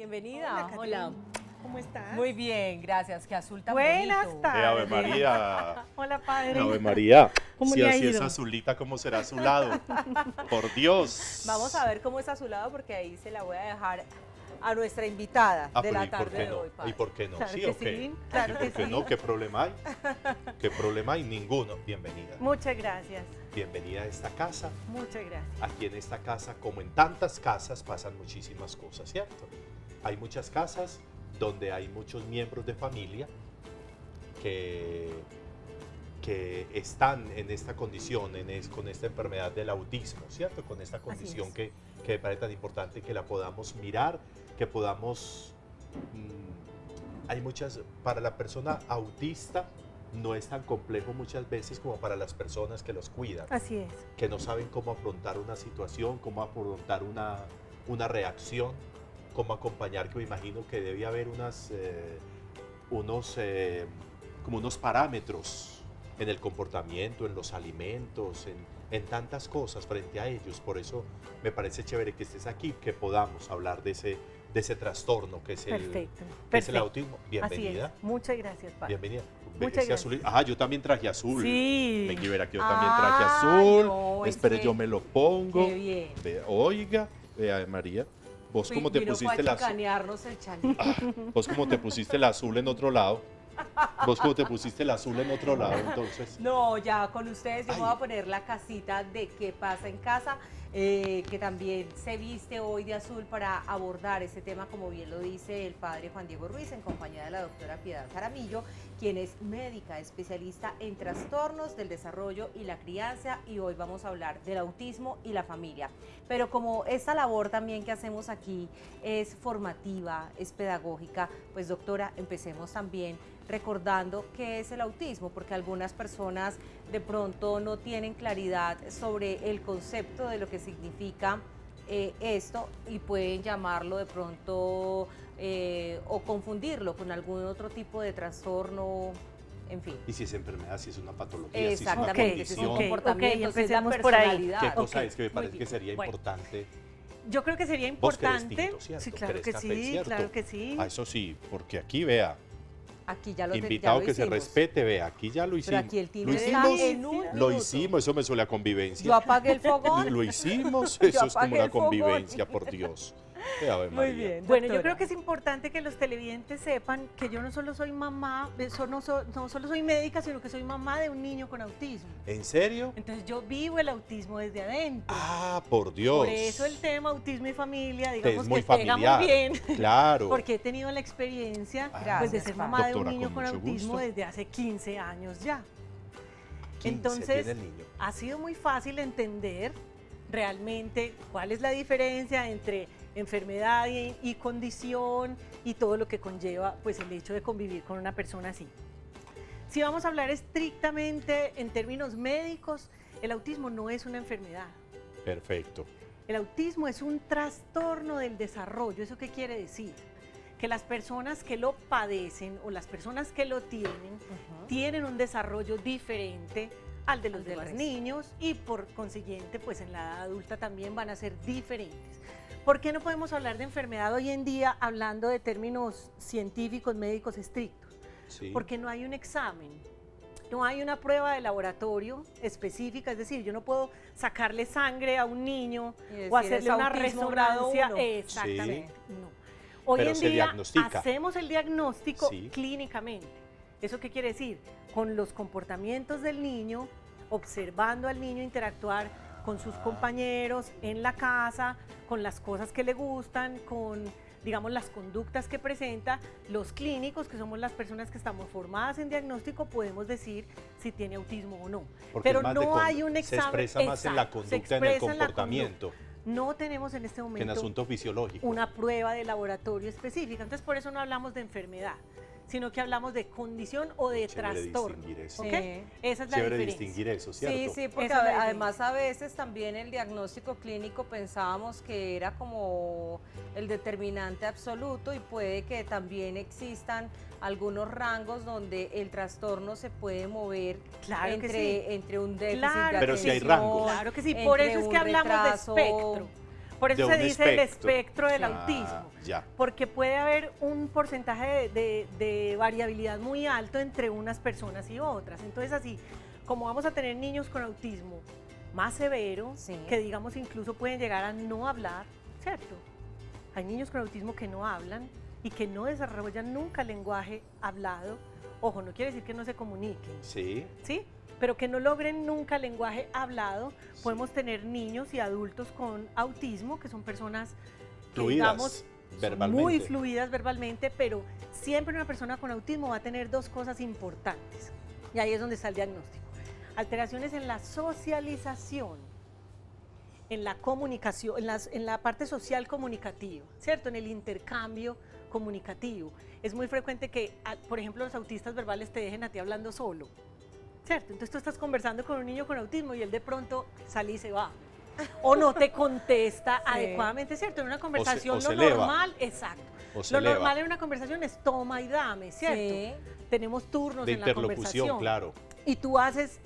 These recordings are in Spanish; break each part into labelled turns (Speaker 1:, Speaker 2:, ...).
Speaker 1: Bienvenida.
Speaker 2: Hola. ¿Cómo estás?
Speaker 1: Muy bien, gracias. Qué azul tan
Speaker 2: Buenas
Speaker 1: bonito.
Speaker 2: tardes.
Speaker 3: Ave María.
Speaker 2: Hola, padre.
Speaker 3: Ave María.
Speaker 2: ¿Cómo
Speaker 3: Si
Speaker 2: le ha
Speaker 3: así es
Speaker 2: ido?
Speaker 3: azulita, ¿cómo será a su lado? Por Dios.
Speaker 1: Vamos a ver cómo es azulado porque ahí se la voy a dejar a nuestra invitada de
Speaker 3: pero
Speaker 1: la
Speaker 3: ¿y por
Speaker 1: tarde
Speaker 3: qué
Speaker 1: de
Speaker 3: no?
Speaker 1: hoy, padre.
Speaker 3: ¿Y por qué no?
Speaker 2: Claro
Speaker 3: ¿Sí
Speaker 2: que
Speaker 3: o qué?
Speaker 2: sí, claro
Speaker 3: ¿Y
Speaker 2: que
Speaker 3: por qué
Speaker 2: sí.
Speaker 3: no? ¿Qué problema hay? ¿Qué problema hay? Ninguno. Bienvenida.
Speaker 2: Muchas gracias.
Speaker 3: Bienvenida a esta casa.
Speaker 2: Muchas gracias.
Speaker 3: Aquí en esta casa, como en tantas casas, pasan muchísimas cosas, ¿cierto? Hay muchas casas donde hay muchos miembros de familia que están en esta condición, con esta enfermedad del autismo, ¿cierto? Con esta condición que me parece tan importante que la podamos mirar, que podamos... hay muchas, para la persona autista no es tan complejo muchas veces como para las personas que los cuidan,
Speaker 2: Así es.
Speaker 3: que no saben cómo afrontar una situación, cómo afrontar una reacción, cómo acompañar, que me imagino que debe haber como unos parámetros en el comportamiento, en los alimentos, en tantas cosas frente a ellos. Por eso me parece chévere que estés aquí, que podamos hablar de ese trastorno que es el autismo. Bienvenida.
Speaker 2: Así es. Muchas gracias, padre.
Speaker 3: Bienvenida.
Speaker 2: Muchas
Speaker 3: Ese
Speaker 2: gracias.
Speaker 3: azul, yo también traje azul.
Speaker 2: Sí.
Speaker 3: Venga, verá que yo también traje azul.
Speaker 1: No,
Speaker 3: Espere, yo me lo pongo.
Speaker 1: Qué bien.
Speaker 3: Oiga, vea, María, vos cómo te pusiste el azul.
Speaker 1: El chanito.
Speaker 3: Vos como te pusiste el azul en otro lado. Vos como te pusiste el azul en otro lado, entonces.
Speaker 1: No, ya con ustedes yo
Speaker 3: Ay.
Speaker 1: me voy a poner la casita de qué pasa en casa, que también se viste hoy de azul para abordar ese tema, como bien lo dice el padre Juan Diego Ruiz, en compañía de la doctora Piedad Jaramillo, quien es médica especialista en trastornos del desarrollo y la crianza, y hoy vamos a hablar del autismo y la familia. Pero como esta labor también que hacemos aquí es formativa, es pedagógica, pues doctora, empecemos también recordando qué es el autismo, porque algunas personas de pronto no tienen claridad sobre el concepto de lo que significa esto y pueden llamarlo de pronto o confundirlo con algún otro tipo de trastorno, en fin.
Speaker 3: Y si es enfermedad, si es una patología,
Speaker 1: Exactamente,
Speaker 3: si
Speaker 1: si
Speaker 3: es
Speaker 1: es
Speaker 3: una
Speaker 1: un
Speaker 2: Ok,
Speaker 1: comportamiento, si es la
Speaker 2: empecemos por ahí.
Speaker 1: personalidad.
Speaker 3: ¿Qué cosa
Speaker 2: Ok,
Speaker 3: es que me
Speaker 2: muy
Speaker 3: parece que
Speaker 2: bien.
Speaker 3: sería
Speaker 2: Bueno.
Speaker 3: importante?
Speaker 2: Yo creo que sería
Speaker 3: Vos querés
Speaker 2: importante.
Speaker 3: tinto, ¿cierto?
Speaker 2: Sí, claro
Speaker 3: Querés
Speaker 2: que
Speaker 3: café,
Speaker 2: sí,
Speaker 3: ¿cierto?
Speaker 2: claro que sí.
Speaker 3: Ah, eso sí, porque aquí, vea,
Speaker 1: Aquí ya lo
Speaker 3: invitado
Speaker 1: ya lo
Speaker 3: que se
Speaker 1: hicimos.
Speaker 3: respete, vea, aquí ya lo hicimos.
Speaker 1: Pero aquí el
Speaker 3: Lo
Speaker 1: timbre está
Speaker 3: hicimos,
Speaker 1: en un
Speaker 3: lo
Speaker 1: minuto.
Speaker 3: hicimos, eso me suele a convivencia.
Speaker 1: Yo apagué el fogón.
Speaker 3: Lo hicimos,
Speaker 1: Yo
Speaker 3: eso es como
Speaker 1: apagué
Speaker 3: una
Speaker 1: el fogón.
Speaker 3: convivencia, por Dios. Ave
Speaker 1: Muy
Speaker 3: María.
Speaker 1: bien.
Speaker 2: Bueno, yo
Speaker 1: doctora.
Speaker 2: creo que es importante que los televidentes sepan que yo no solo soy mamá, no solo soy médica, sino que soy mamá de un niño con autismo.
Speaker 3: ¿En serio?
Speaker 2: Entonces yo vivo el autismo desde adentro.
Speaker 3: Ah, por Dios.
Speaker 2: Por eso el tema autismo y familia,
Speaker 3: Te
Speaker 2: digamos
Speaker 3: es muy
Speaker 2: que pega
Speaker 3: familiar.
Speaker 2: muy bien.
Speaker 3: Claro.
Speaker 2: Porque he tenido la experiencia
Speaker 3: Ah,
Speaker 2: pues, de
Speaker 1: gracias,
Speaker 2: ser
Speaker 1: Paz.
Speaker 2: mamá de
Speaker 3: Doctora,
Speaker 2: un niño
Speaker 3: con
Speaker 2: con
Speaker 3: mucho
Speaker 2: autismo
Speaker 3: gusto.
Speaker 2: desde hace 15 años ya.
Speaker 3: 15
Speaker 2: Entonces,
Speaker 3: tiene el niño.
Speaker 2: ha sido muy fácil entender realmente cuál es la diferencia entre enfermedad y condición y todo lo que conlleva pues, el hecho de convivir con una persona así. Si vamos a hablar estrictamente en términos médicos, el autismo no es una enfermedad.
Speaker 3: Perfecto.
Speaker 2: El autismo es un trastorno del desarrollo. ¿Eso qué quiere decir? Que las personas que lo padecen o las personas que lo tienen un desarrollo diferente al de los
Speaker 1: Al del
Speaker 2: demás
Speaker 1: resto.
Speaker 2: niños y por consiguiente pues en la edad adulta también van a ser diferentes. ¿Por qué no podemos hablar de enfermedad hoy en día hablando de términos científicos, médicos estrictos?
Speaker 3: Sí.
Speaker 2: Porque no hay un examen. No hay una prueba de laboratorio específica, es decir, yo no puedo sacarle sangre a un niño
Speaker 1: Y decir,
Speaker 2: o hacerle
Speaker 1: "Es
Speaker 2: una
Speaker 1: autismo grado
Speaker 2: resonancia.
Speaker 1: 1".
Speaker 2: Exactamente, no. Hoy
Speaker 3: Pero
Speaker 2: en
Speaker 3: se
Speaker 2: día
Speaker 3: diagnostica.
Speaker 2: hacemos el diagnóstico
Speaker 3: Sí.
Speaker 2: clínicamente. ¿Eso qué quiere decir? Con los comportamientos del niño, observando al niño interactuar con sus compañeros en la casa, con las cosas que le gustan, con, digamos, las conductas que presenta. Los clínicos, que somos las personas que estamos formadas en diagnóstico, podemos decir si tiene autismo o no.
Speaker 3: Porque
Speaker 2: Pero
Speaker 3: es más de
Speaker 2: no hay un examen.
Speaker 3: Se expresa más en la
Speaker 2: exacto, se
Speaker 3: conducta, en el
Speaker 2: expresa en la
Speaker 3: comportamiento,
Speaker 2: No tenemos en este
Speaker 3: que en
Speaker 2: momento
Speaker 3: asunto fisiológico.
Speaker 2: una prueba de laboratorio específica. Entonces, por eso no hablamos de enfermedad, sino que hablamos de condición o de
Speaker 3: Chévere
Speaker 2: trastorno.
Speaker 3: distinguir eso.
Speaker 2: ¿Ok?
Speaker 1: Sí.
Speaker 2: Esa es la
Speaker 3: Chévere
Speaker 2: diferencia.
Speaker 3: distinguir eso, ¿cierto?
Speaker 1: Sí, sí, porque
Speaker 2: Esa es la
Speaker 1: además a veces también el diagnóstico clínico pensábamos que era como el determinante absoluto y puede que también existan algunos rangos donde el trastorno se puede mover
Speaker 2: Claro que sí.
Speaker 1: entre un déficit
Speaker 2: Claro
Speaker 1: de
Speaker 3: Pero sí hay
Speaker 1: atención,
Speaker 3: rangos.
Speaker 2: Claro que sí, por
Speaker 1: entre
Speaker 2: eso es
Speaker 1: un
Speaker 2: que hablamos
Speaker 1: retraso.
Speaker 2: de espectro. Por eso
Speaker 3: de
Speaker 2: se
Speaker 3: un
Speaker 2: dice el
Speaker 3: espectro.
Speaker 2: espectro del
Speaker 3: Ah,
Speaker 2: autismo.
Speaker 3: ya.
Speaker 2: Porque puede haber un porcentaje de variabilidad muy alto entre unas personas y otras. Entonces así, como vamos a tener niños con autismo más severo,
Speaker 1: Sí.
Speaker 2: que digamos incluso pueden llegar a no hablar, ¿cierto? Hay niños con autismo que no hablan y que no desarrollan nunca lenguaje hablado. Ojo, no quiere decir que no se comuniquen,
Speaker 3: Sí.
Speaker 2: ¿sí? Pero que no logren nunca lenguaje hablado.
Speaker 3: Sí.
Speaker 2: Podemos tener niños y adultos con autismo, que son personas que,
Speaker 3: Fluidas
Speaker 2: digamos, son
Speaker 3: verbalmente.
Speaker 2: muy fluidas verbalmente, pero siempre una persona con autismo va a tener dos cosas importantes. Y ahí es donde está el diagnóstico. Alteraciones en la socialización, en la comunicación, en la parte social comunicativa, ¿cierto? En el intercambio comunicativo. Es muy frecuente que, por ejemplo, los autistas verbales te dejen a ti hablando solo, ¿cierto? Entonces tú estás conversando con un niño con autismo y él de pronto sale y se va. O no te contesta adecuadamente, ¿cierto? En una conversación
Speaker 3: o se
Speaker 2: lo
Speaker 3: eleva.
Speaker 2: normal, exacto.
Speaker 3: O se
Speaker 2: Lo
Speaker 3: eleva.
Speaker 2: normal en una conversación es toma y dame, ¿cierto?
Speaker 1: Sí.
Speaker 2: Tenemos turnos
Speaker 3: De
Speaker 2: en la
Speaker 3: interlocución,
Speaker 2: conversación.
Speaker 3: claro.
Speaker 2: Y tú haces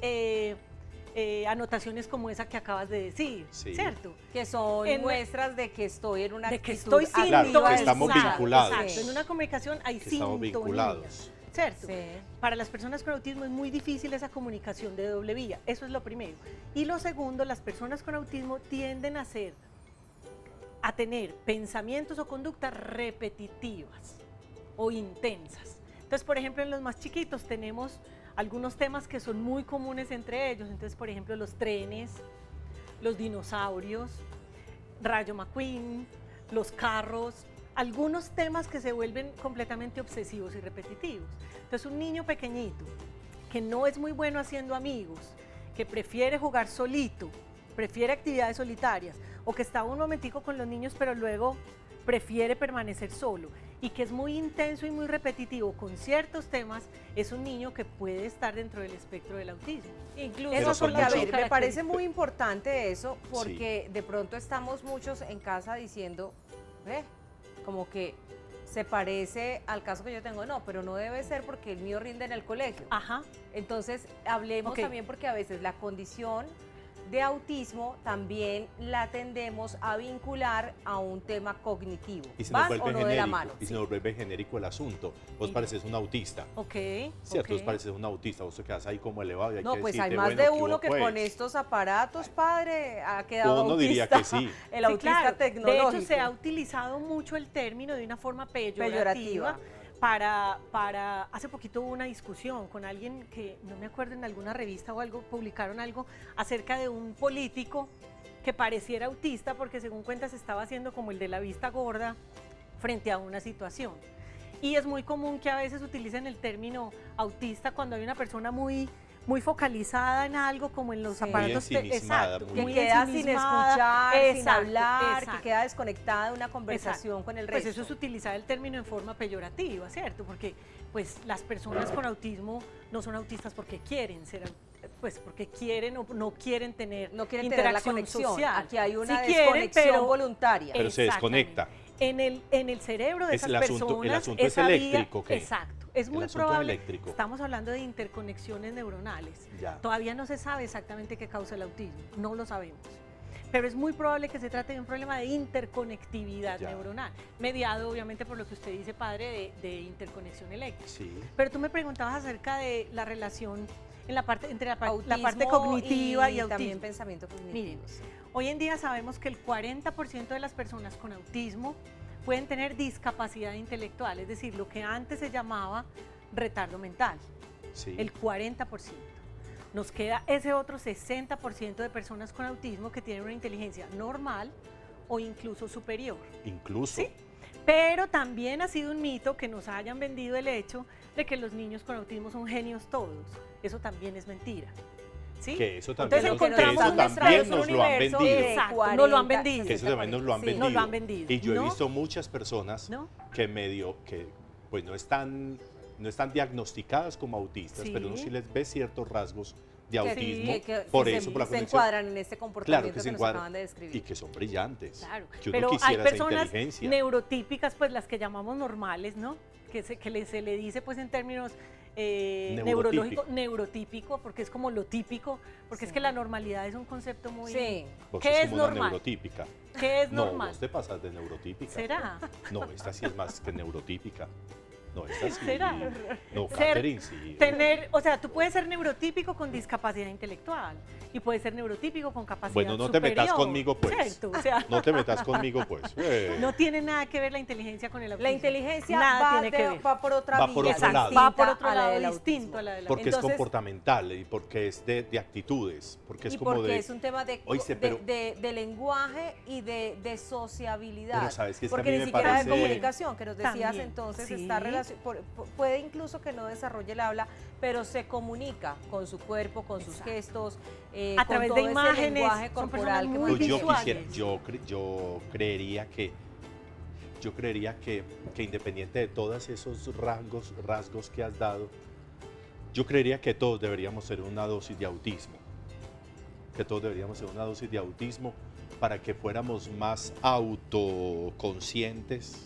Speaker 2: anotaciones como esa que acabas de decir,
Speaker 3: Sí.
Speaker 2: ¿cierto?
Speaker 1: Que son
Speaker 2: En-
Speaker 1: muestras de que estoy en una
Speaker 2: De que
Speaker 1: actitud
Speaker 2: estoy
Speaker 1: activa
Speaker 3: Claro, que
Speaker 1: del
Speaker 3: estamos
Speaker 1: ser.
Speaker 3: vinculados.
Speaker 2: Exacto, en una comunicación hay
Speaker 3: Que estamos
Speaker 2: sintonía,
Speaker 3: vinculados.
Speaker 2: ¿cierto?
Speaker 1: Sí.
Speaker 2: Para las personas con autismo es muy difícil esa comunicación de doble vía, eso es lo primero. Y lo segundo, las personas con autismo tienden a tener pensamientos o conductas repetitivas o intensas. Entonces, por ejemplo, en los más chiquitos tenemos algunos temas que son muy comunes entre ellos. Entonces, por ejemplo, los trenes, los dinosaurios, Rayo McQueen, los carros, algunos temas que se vuelven completamente obsesivos y repetitivos. Entonces, un niño pequeñito que no es muy bueno haciendo amigos, que prefiere jugar solito, prefiere actividades solitarias, o que está un momentico con los niños pero luego prefiere permanecer solo, y que es muy intenso y muy repetitivo con ciertos temas, es un niño que puede estar dentro del espectro del autismo.
Speaker 1: Incluso
Speaker 3: Pero son
Speaker 1: porque, a
Speaker 3: muchos-
Speaker 1: ver, me parece muy importante eso, porque
Speaker 3: Sí.
Speaker 1: de pronto estamos muchos en casa diciendo, como que se parece al caso que yo tengo, no, pero no debe ser porque el mío rinde en el colegio.
Speaker 2: Ajá.
Speaker 1: Entonces, hablemos
Speaker 2: Ok.
Speaker 1: también porque a veces la condición de autismo también la tendemos a vincular a un tema cognitivo.
Speaker 3: Y se nos
Speaker 1: ¿Van
Speaker 3: vuelve
Speaker 1: o no de la
Speaker 3: genérico.
Speaker 1: mano?
Speaker 3: Y se
Speaker 1: Sí.
Speaker 3: nos vuelve genérico el asunto. Vos
Speaker 2: Sí.
Speaker 3: pareces un autista.
Speaker 2: Ok.
Speaker 3: ¿Cierto? Vos
Speaker 2: ok.
Speaker 3: pareces un autista. Vos te quedas ahí como elevado. Y hay
Speaker 1: No,
Speaker 3: que
Speaker 1: pues hay
Speaker 3: decirte,
Speaker 1: más
Speaker 3: bueno,
Speaker 1: de
Speaker 3: ¿qué
Speaker 1: uno
Speaker 3: hubo,
Speaker 1: que
Speaker 3: pues?
Speaker 1: con estos aparatos, padre, ha quedado
Speaker 3: Uno diría
Speaker 1: autista.
Speaker 3: que sí.
Speaker 1: El
Speaker 2: Sí,
Speaker 1: autista
Speaker 2: claro.
Speaker 1: tecnológico.
Speaker 2: De hecho, se ha utilizado mucho el término de una forma peyorativa.
Speaker 1: Peyorativa.
Speaker 2: Hace poquito hubo una discusión con alguien que, no me acuerdo, en alguna revista o algo, publicaron algo acerca de un político que pareciera autista porque según cuentas estaba haciendo como el de la vista gorda frente a una situación. Y es muy común que a veces utilicen el término autista cuando hay una persona muy focalizada en algo, como en los
Speaker 1: Sí.
Speaker 2: aparatos.
Speaker 3: Muy ensimismada,
Speaker 2: exacto,
Speaker 3: muy
Speaker 1: Que queda sin
Speaker 2: ensimismada.
Speaker 1: escuchar, sin
Speaker 2: Exacto,
Speaker 1: hablar,
Speaker 2: exacto.
Speaker 1: que queda desconectada de una conversación
Speaker 2: Exacto.
Speaker 1: con el
Speaker 2: Pues
Speaker 1: resto.
Speaker 2: eso es utilizar el término en forma peyorativa, ¿cierto? Porque pues las personas con autismo no son autistas porque quieren ser, pues porque quieren o no quieren tener
Speaker 1: No quieren tener la
Speaker 2: interacción
Speaker 1: conexión.
Speaker 2: social.
Speaker 1: Aquí hay una
Speaker 2: Sí quieren,
Speaker 1: desconexión
Speaker 2: pero-
Speaker 1: voluntaria.
Speaker 3: Pero se
Speaker 2: Exactamente.
Speaker 3: desconecta.
Speaker 2: En el cerebro de
Speaker 3: Es
Speaker 2: esas
Speaker 3: el asunto- el
Speaker 2: personas,
Speaker 3: asunto es
Speaker 2: esa vía-
Speaker 3: eléctrico, ¿qué?
Speaker 2: exacto. Es
Speaker 3: El
Speaker 2: muy
Speaker 3: asunto es
Speaker 2: probable.
Speaker 3: eléctrico.
Speaker 2: Estamos hablando de interconexiones neuronales.
Speaker 3: Ya.
Speaker 2: Todavía no se sabe exactamente qué causa el autismo, no lo sabemos. Pero es muy probable que se trate de un problema de interconectividad
Speaker 3: Ya.
Speaker 2: neuronal, mediado obviamente por lo que usted dice, padre, de interconexión eléctrica.
Speaker 3: Sí.
Speaker 2: Pero tú me preguntabas acerca de la relación en la parte, entre la parte
Speaker 1: Autismo
Speaker 2: cognitiva y autismo.
Speaker 1: también pensamiento cognitivo.
Speaker 2: Miren,
Speaker 1: sí.
Speaker 2: hoy en día sabemos que el 40% de las personas con autismo pueden tener discapacidad intelectual, es decir, lo que antes se llamaba retardo mental,
Speaker 3: Sí.
Speaker 2: el 40%. Nos queda ese otro 60% de personas con autismo que tienen una inteligencia normal o incluso superior.
Speaker 3: Incluso.
Speaker 2: ¿Sí? Pero también ha sido un mito que nos hayan vendido el hecho de que los niños con autismo son genios todos. Eso también es mentira. ¿Sí?
Speaker 3: Que eso
Speaker 2: Entonces
Speaker 3: también,
Speaker 2: encontramos
Speaker 3: que eso
Speaker 2: un
Speaker 3: también nos lo han
Speaker 2: universo
Speaker 3: vendido.
Speaker 2: de- Exacto, nos lo han vendido.
Speaker 3: Que eso también nos lo han
Speaker 1: Sí,
Speaker 3: vendido.
Speaker 2: nos lo han vendido.
Speaker 3: Y yo he
Speaker 2: ¿No?
Speaker 3: visto muchas personas
Speaker 2: ¿No?
Speaker 3: que pues no están diagnosticadas como autistas,
Speaker 2: Sí.
Speaker 3: pero uno sí les ve ciertos rasgos de
Speaker 1: Que-
Speaker 3: autismo,
Speaker 1: que
Speaker 3: por
Speaker 1: se-
Speaker 3: eso, por la
Speaker 1: se
Speaker 3: conexión.
Speaker 1: encuadran en este comportamiento
Speaker 3: Claro que se
Speaker 1: nos
Speaker 3: encuadran
Speaker 1: acaban de describir.
Speaker 3: y que son brillantes.
Speaker 2: Claro,
Speaker 3: Que uno
Speaker 2: pero hay
Speaker 3: quisiera esa
Speaker 2: personas
Speaker 3: inteligencia.
Speaker 2: neurotípicas, pues las que llamamos normales, ¿no? Se le dice pues en términos neurológico, neurotípico, porque es como lo típico, porque es que la normalidad es un concepto muy...
Speaker 1: Sí.
Speaker 3: Vos
Speaker 2: ¿Qué
Speaker 3: sos
Speaker 2: es
Speaker 3: como una
Speaker 2: normal?
Speaker 3: neurotípica.
Speaker 2: ¿Qué es
Speaker 3: No,
Speaker 2: normal?
Speaker 3: vos te pasas de neurotípica.
Speaker 2: ¿Será?
Speaker 3: No, esta sí es más que neurotípica. No, esta sí.
Speaker 2: ¿Será?
Speaker 3: No,
Speaker 2: Ser-
Speaker 3: Catherine, sí.
Speaker 2: Tener, o sea, tú puedes ser neurotípico con discapacidad intelectual y puedes ser neurotípico con capacidad
Speaker 3: Bueno, no te metas
Speaker 2: superior,
Speaker 3: conmigo, pues.
Speaker 2: ¿cierto? O sea,
Speaker 3: No te metas conmigo, pues.
Speaker 2: no tiene nada que ver la inteligencia con el autismo.
Speaker 1: La inteligencia
Speaker 2: Nada
Speaker 1: va,
Speaker 2: tiene que ver.
Speaker 1: va por otra
Speaker 3: Va
Speaker 1: vía.
Speaker 3: por otro
Speaker 1: distinta
Speaker 3: lado.
Speaker 2: Va por otro
Speaker 1: a la
Speaker 2: lado
Speaker 1: del
Speaker 2: distinto
Speaker 1: autismo.
Speaker 2: a la del
Speaker 3: Porque
Speaker 2: autismo.
Speaker 3: es comportamental y porque es de actitudes. Porque es
Speaker 1: Y
Speaker 3: como
Speaker 1: porque
Speaker 3: de.
Speaker 1: es un tema de,
Speaker 3: Oíste, pero-
Speaker 1: de lenguaje y de sociabilidad.
Speaker 3: Pero sabes que es que a
Speaker 1: porque
Speaker 3: mí
Speaker 1: ni
Speaker 3: me
Speaker 1: siquiera
Speaker 3: parece-
Speaker 1: de comunicación, que nos decías
Speaker 2: También,
Speaker 1: entonces,
Speaker 2: sí.
Speaker 1: está puede incluso que no desarrolle el habla, pero se comunica con su cuerpo, con sus
Speaker 2: Exacto.
Speaker 1: gestos,
Speaker 2: A
Speaker 1: con
Speaker 2: través
Speaker 1: todo
Speaker 2: de
Speaker 1: ese
Speaker 2: imágenes,
Speaker 1: lenguaje
Speaker 2: son
Speaker 1: corporal
Speaker 2: personas
Speaker 1: que
Speaker 2: muy
Speaker 3: Pues yo
Speaker 1: maneja.
Speaker 3: quisiera,
Speaker 2: visuales.
Speaker 3: yo creería que independiente de todos esos rasgos que has dado, yo creería que todos deberíamos ser una dosis de autismo. Que todos deberíamos ser una dosis de autismo para que fuéramos más autoconscientes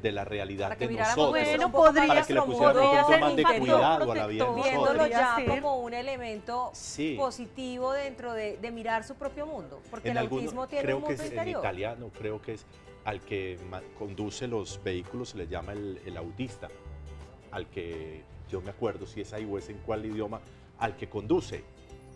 Speaker 3: de la realidad
Speaker 1: Para que
Speaker 3: de
Speaker 1: miráramos
Speaker 3: nosotros.
Speaker 1: nuestro-
Speaker 2: Bueno,
Speaker 1: un poco más
Speaker 2: podría,
Speaker 3: para que le
Speaker 1: nuestro
Speaker 3: pusiéramos un
Speaker 1: mundo,
Speaker 3: poquito más de
Speaker 1: viéndolo-
Speaker 3: cuidado a la vida de
Speaker 2: protector.
Speaker 1: viéndolo
Speaker 3: nosotros.
Speaker 1: ya
Speaker 2: Podría ser.
Speaker 1: como un elemento
Speaker 3: Sí.
Speaker 1: positivo dentro de mirar su propio mundo, porque
Speaker 3: En
Speaker 1: el
Speaker 3: alguno-
Speaker 1: autismo tiene
Speaker 3: creo
Speaker 1: un
Speaker 3: que
Speaker 1: mundo
Speaker 3: es en
Speaker 1: interior.
Speaker 3: italiano, creo que es al que conduce los vehículos, se le llama el autista. Al que, yo me acuerdo si es ahí o es en cuál idioma, al que conduce,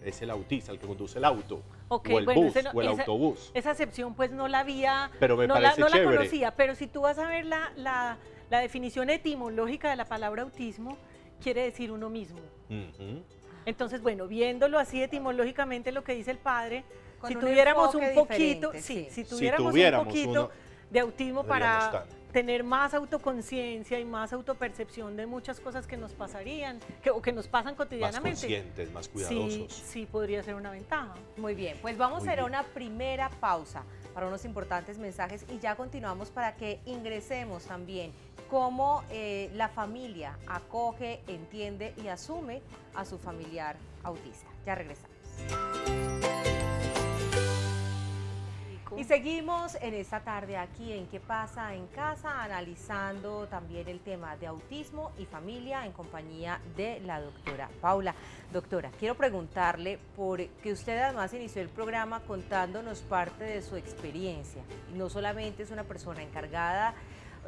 Speaker 3: es el autista, el que conduce el auto,
Speaker 2: Ok,
Speaker 3: o el
Speaker 2: bueno,
Speaker 3: bus,
Speaker 2: ese no-
Speaker 3: o el
Speaker 2: esa-
Speaker 3: autobús.
Speaker 2: Esa acepción pues no la había,
Speaker 3: Pero me
Speaker 2: no
Speaker 3: parece
Speaker 2: no la
Speaker 3: chévere.
Speaker 2: conocía, pero si tú vas a ver la definición etimológica de la palabra autismo, quiere decir uno mismo.
Speaker 3: Ujú.
Speaker 2: Entonces, bueno, viéndolo así etimológicamente lo que dice el padre,
Speaker 1: Con
Speaker 2: si
Speaker 1: un
Speaker 2: tuviéramos un
Speaker 1: enfoque
Speaker 2: poquito,
Speaker 1: diferente,
Speaker 2: sí,
Speaker 1: sí.
Speaker 2: si tuviéramos un poquito
Speaker 3: uno,
Speaker 2: de autismo
Speaker 3: deberíamos
Speaker 2: para
Speaker 3: estar.
Speaker 2: tener más autoconciencia y más autopercepción de muchas cosas que nos pasarían, o que nos pasan
Speaker 3: más
Speaker 2: cotidianamente.
Speaker 3: conscientes, más
Speaker 2: Sí,
Speaker 3: cuidadosos.
Speaker 2: sí podría ser una ventaja.
Speaker 1: Muy bien, pues vamos
Speaker 3: Muy
Speaker 1: a ir a
Speaker 3: bien.
Speaker 1: una primera pausa para unos importantes mensajes y ya continuamos para que ingresemos también cómo la familia acoge, entiende y asume a su familiar autista. Ya regresamos. Y seguimos en esta tarde aquí en ¿Qué pasa en casa? Analizando también el tema de autismo y familia en compañía de la doctora Paula. Doctora, quiero preguntarle, porque usted además inició el programa contándonos parte de su experiencia. Y no solamente es una persona encargada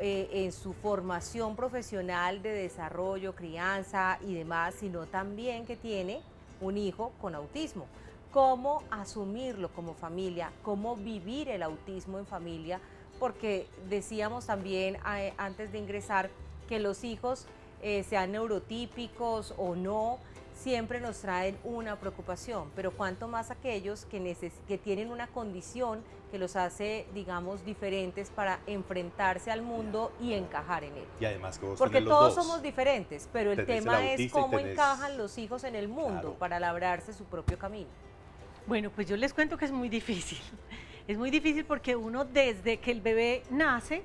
Speaker 1: en su formación profesional de desarrollo, crianza y demás, sino también que tiene un hijo con autismo. Cómo asumirlo como familia, cómo vivir el autismo en familia, porque decíamos también antes de ingresar que los hijos, sean neurotípicos o no, siempre nos traen una preocupación, pero cuánto más aquellos que tienen una condición que los hace, digamos, diferentes para enfrentarse al mundo y encajar en él.
Speaker 3: Y además que vos
Speaker 1: Porque
Speaker 3: tenés los
Speaker 1: todos
Speaker 3: dos.
Speaker 1: somos diferentes, pero el
Speaker 3: Tenés el
Speaker 1: tema es
Speaker 3: autista y
Speaker 1: cómo
Speaker 3: tenés-
Speaker 1: encajan los hijos en el mundo
Speaker 3: Claro.
Speaker 1: para labrarse su propio camino.
Speaker 2: Bueno, pues yo les cuento que es muy difícil. Es muy difícil porque uno desde que el bebé nace,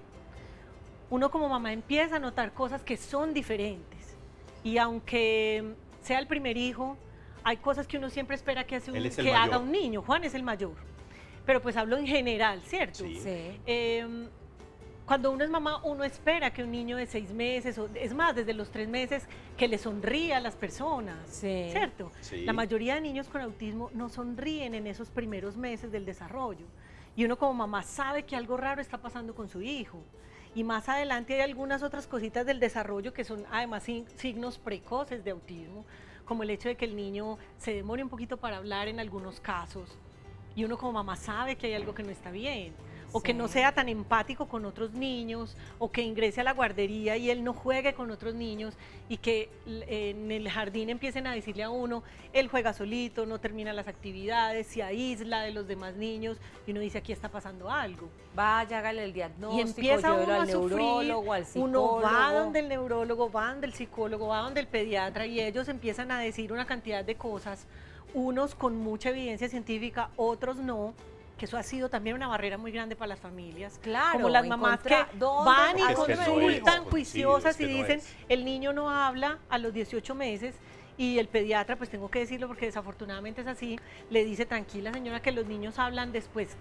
Speaker 2: uno como mamá empieza a notar cosas que son diferentes. Y aunque sea el primer hijo, hay cosas que uno siempre espera que,
Speaker 3: Él es el
Speaker 2: que haga
Speaker 3: mayor.
Speaker 2: un niño. Juan es el mayor. Pero pues hablo en general, ¿cierto?
Speaker 3: Sí.
Speaker 1: Sí.
Speaker 2: Cuando uno es mamá, uno espera que un niño de 6 meses, o es más, desde los 3 meses, que le sonría a las personas,
Speaker 1: Sí.
Speaker 2: ¿cierto?
Speaker 3: Sí.
Speaker 2: La mayoría de niños con autismo no sonríen en esos primeros meses del desarrollo. Y uno como mamá sabe que algo raro está pasando con su hijo. Y más adelante hay algunas otras cositas del desarrollo que son además signos precoces de autismo, como el hecho de que el niño se demore un poquito para hablar en algunos casos. Y uno como mamá sabe que hay algo que no está bien. O que no
Speaker 1: Sí.
Speaker 2: sea tan empático con otros niños, o que ingrese a la guardería y él no juegue con otros niños, y que en el jardín empiecen a decirle a uno, él juega solito, no termina las actividades, se aísla de los demás niños, y uno dice, aquí está pasando algo.
Speaker 1: Vaya, hágale el diagnóstico,
Speaker 2: Y empieza
Speaker 1: llévelo
Speaker 2: uno a
Speaker 1: al
Speaker 2: sufrir,
Speaker 1: neurólogo, al
Speaker 2: uno va
Speaker 1: psicólogo.
Speaker 2: donde el neurólogo, va donde el psicólogo, va donde el pediatra, y ellos empiezan a decir una cantidad de cosas, unos con mucha evidencia científica, otros no, que eso ha sido también una barrera muy grande para las familias.
Speaker 1: Claro,
Speaker 2: Como las mamás que
Speaker 1: ¿dónde?
Speaker 2: van y
Speaker 1: ¿A
Speaker 3: Es que
Speaker 1: dónde
Speaker 3: no
Speaker 1: me
Speaker 3: es,
Speaker 2: consultan
Speaker 3: sí,
Speaker 2: juiciosas
Speaker 3: es que
Speaker 2: y
Speaker 3: no
Speaker 2: dicen,
Speaker 3: es.
Speaker 2: el niño no habla a los 18 meses, y el pediatra, pues tengo que decirlo porque desafortunadamente es así, le dice, tranquila señora, que los niños hablan después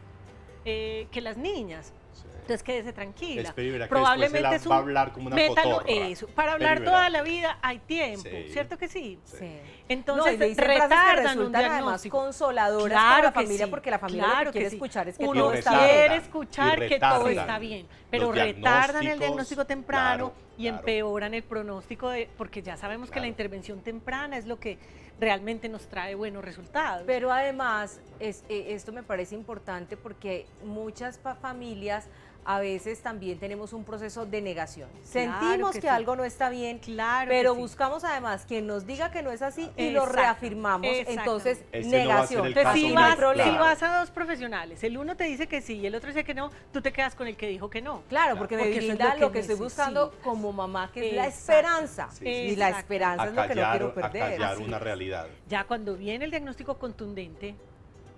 Speaker 2: que las niñas.
Speaker 3: Sí.
Speaker 2: Entonces quédese tranquila.
Speaker 3: Espere y verá que
Speaker 2: Probablemente
Speaker 3: después se la va a hablar como una
Speaker 2: métalo,
Speaker 3: cotorra.
Speaker 2: eso. Para hablar
Speaker 3: Espere y verá.
Speaker 2: toda la vida hay tiempo,
Speaker 3: Sí.
Speaker 2: ¿cierto que sí?
Speaker 3: Sí.
Speaker 1: Sí.
Speaker 2: Entonces,
Speaker 1: No, y le dicen frases que
Speaker 2: retardan un
Speaker 1: resultan además
Speaker 2: diagnóstico.
Speaker 1: consoladoras
Speaker 2: Claro
Speaker 1: para la
Speaker 2: que
Speaker 1: familia,
Speaker 2: sí,
Speaker 1: porque la familia lo
Speaker 2: claro
Speaker 1: que quiere
Speaker 2: sí.
Speaker 1: escuchar es que
Speaker 2: Uno
Speaker 1: todo está
Speaker 3: retardan,
Speaker 1: bien.
Speaker 2: quiere escuchar
Speaker 3: y
Speaker 2: que todo
Speaker 3: retardan
Speaker 2: está bien, pero
Speaker 3: los
Speaker 2: retardan el
Speaker 3: diagnósticos,
Speaker 2: diagnóstico temprano
Speaker 3: claro,
Speaker 2: y
Speaker 3: claro.
Speaker 2: empeoran el pronóstico, porque ya sabemos que la
Speaker 3: Claro.
Speaker 2: intervención temprana es lo que realmente nos trae buenos resultados.
Speaker 1: Pero además, esto me parece importante porque muchas familias a veces también tenemos un proceso de negación. Sentimos
Speaker 2: que
Speaker 1: que
Speaker 2: sí.
Speaker 1: algo no está bien,
Speaker 2: Claro
Speaker 1: pero
Speaker 2: que sí.
Speaker 1: buscamos además quien nos diga que no es así y lo
Speaker 2: Exacto,
Speaker 1: reafirmamos. Entonces,
Speaker 3: Ese no va a ser
Speaker 1: negación.
Speaker 3: el
Speaker 2: Entonces,
Speaker 3: caso
Speaker 2: si
Speaker 1: Aquí
Speaker 3: mío,
Speaker 1: no hay
Speaker 2: vas,
Speaker 1: problema.
Speaker 2: si vas a dos profesionales, el uno te dice que sí y el otro dice que no, tú te quedas con el que dijo que no.
Speaker 1: Claro, porque me
Speaker 2: Porque eso es
Speaker 1: brinda
Speaker 2: lo
Speaker 1: lo
Speaker 2: que
Speaker 1: que estoy buscando
Speaker 2: necesitas.
Speaker 1: como mamá, que es la
Speaker 2: Exacto.
Speaker 1: esperanza.
Speaker 3: Sí, sí.
Speaker 1: Y la
Speaker 2: Exacto.
Speaker 1: esperanza es lo que no quiero perder.
Speaker 3: Acallar
Speaker 2: Así
Speaker 3: una
Speaker 2: es.
Speaker 3: realidad.
Speaker 2: Ya cuando viene el diagnóstico contundente,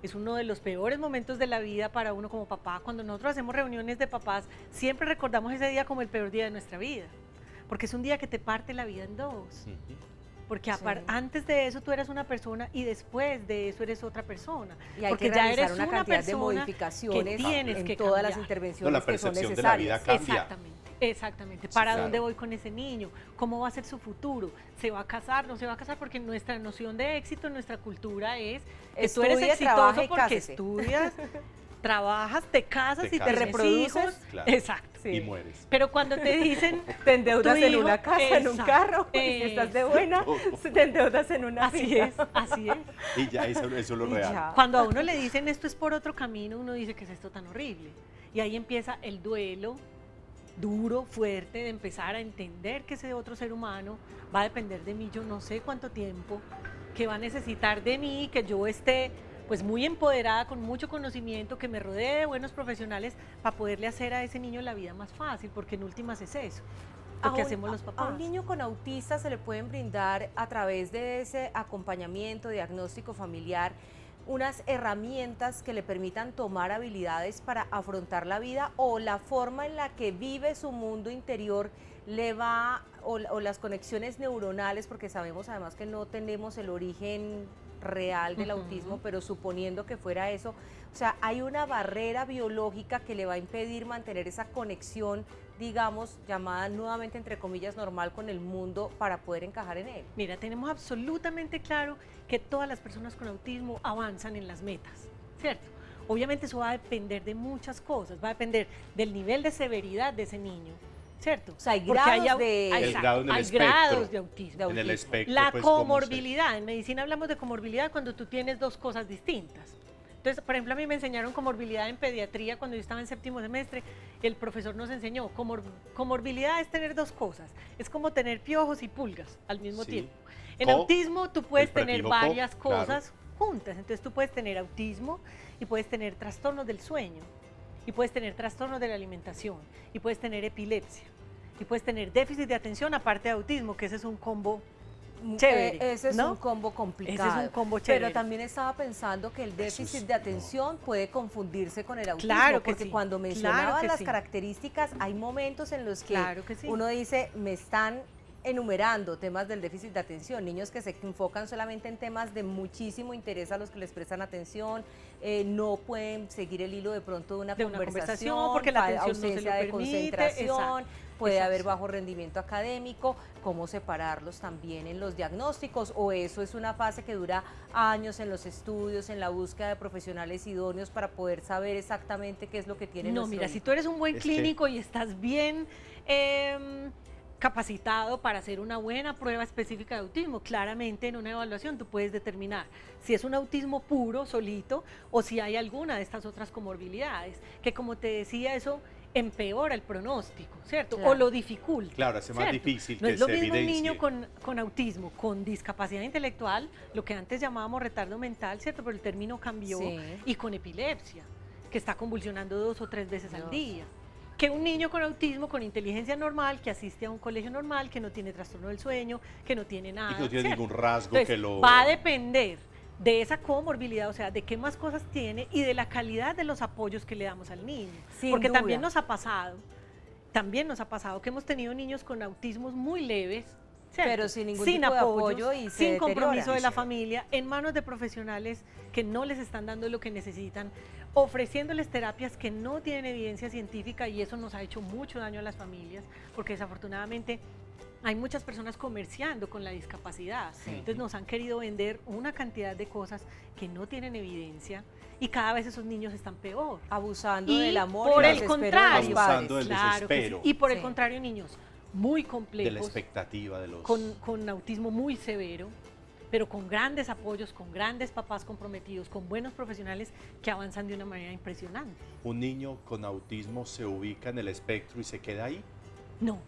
Speaker 2: es uno de los peores momentos de la vida para uno como papá. Cuando nosotros hacemos reuniones de papás, siempre recordamos ese día como el peor día de nuestra vida, porque es un día que te parte la vida en dos.
Speaker 3: Ujú.
Speaker 2: Porque
Speaker 1: Sí.
Speaker 2: antes de eso tú eras una persona y después de eso eres otra persona.
Speaker 1: Y hay
Speaker 2: porque
Speaker 1: que
Speaker 2: ya
Speaker 1: realizar
Speaker 2: eres
Speaker 1: una cantidad de
Speaker 2: persona
Speaker 1: modificaciones
Speaker 2: que tienes
Speaker 1: en
Speaker 2: que
Speaker 1: todas las
Speaker 2: cambiar.
Speaker 1: intervenciones
Speaker 3: No, la
Speaker 1: que son
Speaker 3: percepción de la vida
Speaker 1: necesarias.
Speaker 3: cambia.
Speaker 2: Exactamente, exactamente.
Speaker 3: Sí,
Speaker 2: ¿Para
Speaker 3: claro.
Speaker 2: dónde voy con ese niño? ¿Cómo va a ser su futuro? ¿Se va a casar? ¿No se va a casar? Porque nuestra noción de éxito, nuestra cultura es que tú eres
Speaker 1: Estudie, trabaje
Speaker 2: exitoso
Speaker 1: y
Speaker 2: porque
Speaker 1: cásese.
Speaker 2: estudias, trabajas, te casas
Speaker 3: Te
Speaker 2: y te
Speaker 3: casas.
Speaker 2: reproduces.
Speaker 1: reproduces.
Speaker 3: Claro.
Speaker 2: Exacto.
Speaker 1: Sí.
Speaker 3: Y mueres.
Speaker 2: Pero cuando te dicen,
Speaker 1: Te endeudas
Speaker 2: tu
Speaker 1: en
Speaker 2: hijo,
Speaker 1: una casa, en un
Speaker 2: exacto,
Speaker 1: carro, y si estás de buena, te endeudas en una
Speaker 2: así
Speaker 1: finca.
Speaker 2: es, así es.
Speaker 3: Y ya eso es lo
Speaker 1: Y
Speaker 3: real.
Speaker 1: ya.
Speaker 2: Cuando a uno le dicen esto es por otro camino, uno dice que es esto tan horrible. Y ahí empieza el duelo duro, fuerte, de empezar a entender que ese otro ser humano va a depender de mí yo no sé cuánto tiempo, que va a necesitar de mí, que yo esté pues muy empoderada, con mucho conocimiento, que me rodee de buenos profesionales para poderle hacer a ese niño la vida más fácil, porque en últimas es eso lo que hacemos los
Speaker 1: A
Speaker 2: papás.
Speaker 1: un niño con autista se le pueden brindar a través de ese acompañamiento, diagnóstico familiar, unas herramientas que le permitan tomar habilidades para afrontar la vida, o la forma en la que vive su mundo interior le va, o las conexiones neuronales, porque sabemos además que no tenemos el origen real del autismo, pero suponiendo que fuera eso, o sea, hay una barrera biológica que le va a impedir mantener esa conexión, digamos, llamada nuevamente entre comillas normal con el mundo, para poder encajar en él.
Speaker 2: Mira, tenemos absolutamente claro que todas las personas con autismo avanzan en las metas, ¿cierto? Obviamente eso va a depender de muchas cosas, va a depender del nivel de severidad de ese niño, ¿cierto?
Speaker 1: O sea, hay
Speaker 2: Porque
Speaker 1: grados
Speaker 2: au-
Speaker 1: de-
Speaker 2: exacto,
Speaker 3: El grado en el
Speaker 2: hay
Speaker 3: espectro.
Speaker 2: grados de autismo.
Speaker 3: En el espectro,
Speaker 2: La
Speaker 3: pues, ¿cómo se-
Speaker 2: comorbilidad, en medicina hablamos de comorbilidad cuando tú tienes dos cosas distintas. Entonces, por ejemplo, a mí me enseñaron comorbilidad en pediatría cuando yo estaba en séptimo semestre. El profesor nos enseñó, comorbilidad es tener dos cosas. Es como tener piojos y pulgas al mismo
Speaker 3: Sí.
Speaker 2: tiempo. En
Speaker 3: Co,
Speaker 2: autismo tú puedes
Speaker 3: el
Speaker 2: tener
Speaker 3: prefijo co,
Speaker 2: varias
Speaker 3: claro.
Speaker 2: cosas juntas. Entonces tú puedes tener autismo y puedes tener trastornos del sueño y puedes tener trastornos de la alimentación y puedes tener epilepsia y puedes tener déficit de atención aparte de autismo, que ese es un combo chévere.
Speaker 1: Ese es
Speaker 2: ¿no?
Speaker 1: un combo complicado.
Speaker 2: Ese es un combo chévere.
Speaker 1: Pero también estaba pensando que el déficit de atención puede confundirse con el autismo.
Speaker 2: Claro que
Speaker 1: porque
Speaker 2: sí,
Speaker 1: cuando
Speaker 2: claro
Speaker 1: mencionaban
Speaker 2: que
Speaker 1: las
Speaker 2: sí.
Speaker 1: características, hay momentos en los que,
Speaker 2: Claro que sí.
Speaker 1: uno dice, me están enumerando temas del déficit de atención, niños que se enfocan solamente en temas de muchísimo interés a los que les prestan atención, no pueden seguir el hilo de pronto de una conversación,
Speaker 2: porque la atención no se
Speaker 1: ausencia
Speaker 2: lo
Speaker 1: de
Speaker 2: permite,
Speaker 1: concentración,
Speaker 2: exacto,
Speaker 1: puede
Speaker 2: exacto.
Speaker 1: haber bajo rendimiento académico, cómo separarlos también en los diagnósticos, o eso es una fase que dura años en los estudios, en la búsqueda de profesionales idóneos para poder saber exactamente qué es lo que tiene
Speaker 2: No,
Speaker 1: nuestro
Speaker 2: mira,
Speaker 1: hijo.
Speaker 2: si tú eres un buen
Speaker 3: Es que-
Speaker 2: clínico y estás bien capacitado para hacer una buena prueba específica de autismo, claramente en una evaluación tú puedes determinar si es un autismo puro, solito, o si hay alguna de estas otras comorbilidades, que como te decía, eso empeora el pronóstico, ¿cierto?
Speaker 1: Claro.
Speaker 2: O lo dificulta.
Speaker 3: Claro, hace más
Speaker 2: ¿cierto?
Speaker 3: difícil
Speaker 2: No
Speaker 3: que
Speaker 2: es lo
Speaker 3: se
Speaker 2: mismo un
Speaker 3: evidencie.
Speaker 2: niño con autismo, con discapacidad intelectual, lo que antes llamábamos retardo mental, ¿cierto? Pero el término cambió,
Speaker 1: Sí.
Speaker 2: y con epilepsia, que está convulsionando 2 o 3 veces al
Speaker 1: Dios.
Speaker 2: día. Que un niño con autismo, con inteligencia normal, que asiste a un colegio normal, que no tiene trastorno del sueño, que no tiene nada.
Speaker 3: Y que no tiene
Speaker 2: ¿cierto?
Speaker 3: ningún rasgo
Speaker 2: Entonces,
Speaker 3: que lo...
Speaker 2: va a depender de esa comorbilidad, o sea, de qué más cosas tiene y de la calidad de los apoyos que le damos al niño.
Speaker 1: Sin
Speaker 2: Porque también
Speaker 1: duda.
Speaker 2: nos ha pasado que hemos tenido niños con autismos muy leves, ¿cierto?
Speaker 1: Pero sin ningún tipo de apoyo y se
Speaker 2: sin
Speaker 1: deteriora.
Speaker 2: compromiso de la
Speaker 3: Sí.
Speaker 2: familia, en manos de profesionales que no les están dando lo que necesitan, ofreciéndoles terapias que no tienen evidencia científica, y eso nos ha hecho mucho daño a las familias, porque desafortunadamente hay muchas personas comerciando con la discapacidad.
Speaker 1: Sí.
Speaker 2: Entonces nos han querido vender una cantidad de cosas que no tienen evidencia, y cada vez esos niños están peor.
Speaker 1: Abusando
Speaker 2: Y
Speaker 1: del amor
Speaker 2: por
Speaker 1: y
Speaker 2: el
Speaker 1: desespero de
Speaker 2: contrario,
Speaker 1: los padres.
Speaker 3: Abusando del
Speaker 2: Claro que sí.
Speaker 3: desespero.
Speaker 2: Y por el
Speaker 1: Sí.
Speaker 2: contrario, niños muy
Speaker 3: De la
Speaker 2: complejos,
Speaker 3: expectativa de los...
Speaker 2: con autismo muy severo, pero con grandes apoyos, con grandes papás comprometidos, con buenos profesionales que avanzan de una manera impresionante.
Speaker 3: ¿Un niño con autismo se ubica en el espectro y se queda ahí?
Speaker 2: No,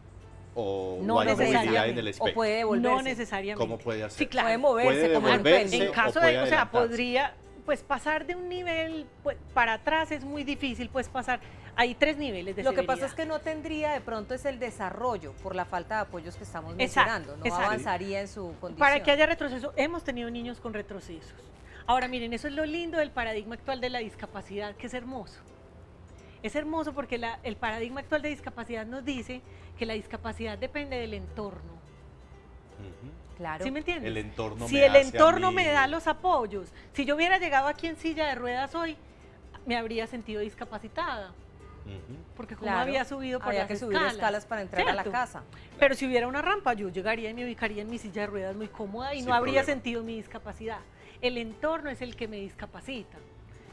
Speaker 3: ¿O
Speaker 2: No
Speaker 3: hay movilidad en
Speaker 2: necesariamente.
Speaker 3: el
Speaker 1: O
Speaker 3: espectro?
Speaker 1: puede devolverse.
Speaker 2: no necesariamente.
Speaker 3: ¿Cómo puede hacer?
Speaker 2: Sí, claro.
Speaker 1: Puede moverse
Speaker 3: Puede
Speaker 1: como en un
Speaker 3: devolverse.
Speaker 1: pene.
Speaker 2: En caso
Speaker 3: o puede
Speaker 2: de, o sea,
Speaker 3: adelantarse.
Speaker 2: podría, pues pasar de un nivel pues, para atrás es muy difícil, pues pasar, hay 3 niveles de
Speaker 1: Lo que
Speaker 2: severidad.
Speaker 1: pasa es que no tendría de pronto es el desarrollo por la falta de apoyos que estamos
Speaker 2: Exacto,
Speaker 1: mencionando, no
Speaker 2: exacto.
Speaker 1: avanzaría en su condición.
Speaker 2: Para que haya retroceso, hemos tenido niños con retrocesos. Ahora miren, eso es lo lindo del paradigma actual de la discapacidad, que es hermoso. Es hermoso porque el paradigma actual de discapacidad nos dice que la discapacidad depende del entorno.
Speaker 3: Ujú.
Speaker 1: Claro.
Speaker 2: ¿Sí me entiendes?
Speaker 3: El entorno
Speaker 2: si
Speaker 3: me
Speaker 2: el
Speaker 3: hace a
Speaker 2: entorno
Speaker 3: mí-
Speaker 2: me da los apoyos, si yo hubiera llegado aquí en silla de ruedas hoy, me habría sentido discapacitada,
Speaker 3: Ujú.
Speaker 2: porque como
Speaker 1: Claro,
Speaker 2: había subido por
Speaker 1: había
Speaker 2: las
Speaker 1: que subir escalas para entrar a la
Speaker 2: ¿cierto?
Speaker 1: casa.
Speaker 2: Pero si hubiera una rampa, yo llegaría y me ubicaría en mi silla de ruedas muy cómoda y
Speaker 3: Sin
Speaker 2: no habría
Speaker 3: problema.
Speaker 2: sentido mi discapacidad. El entorno es el que me discapacita.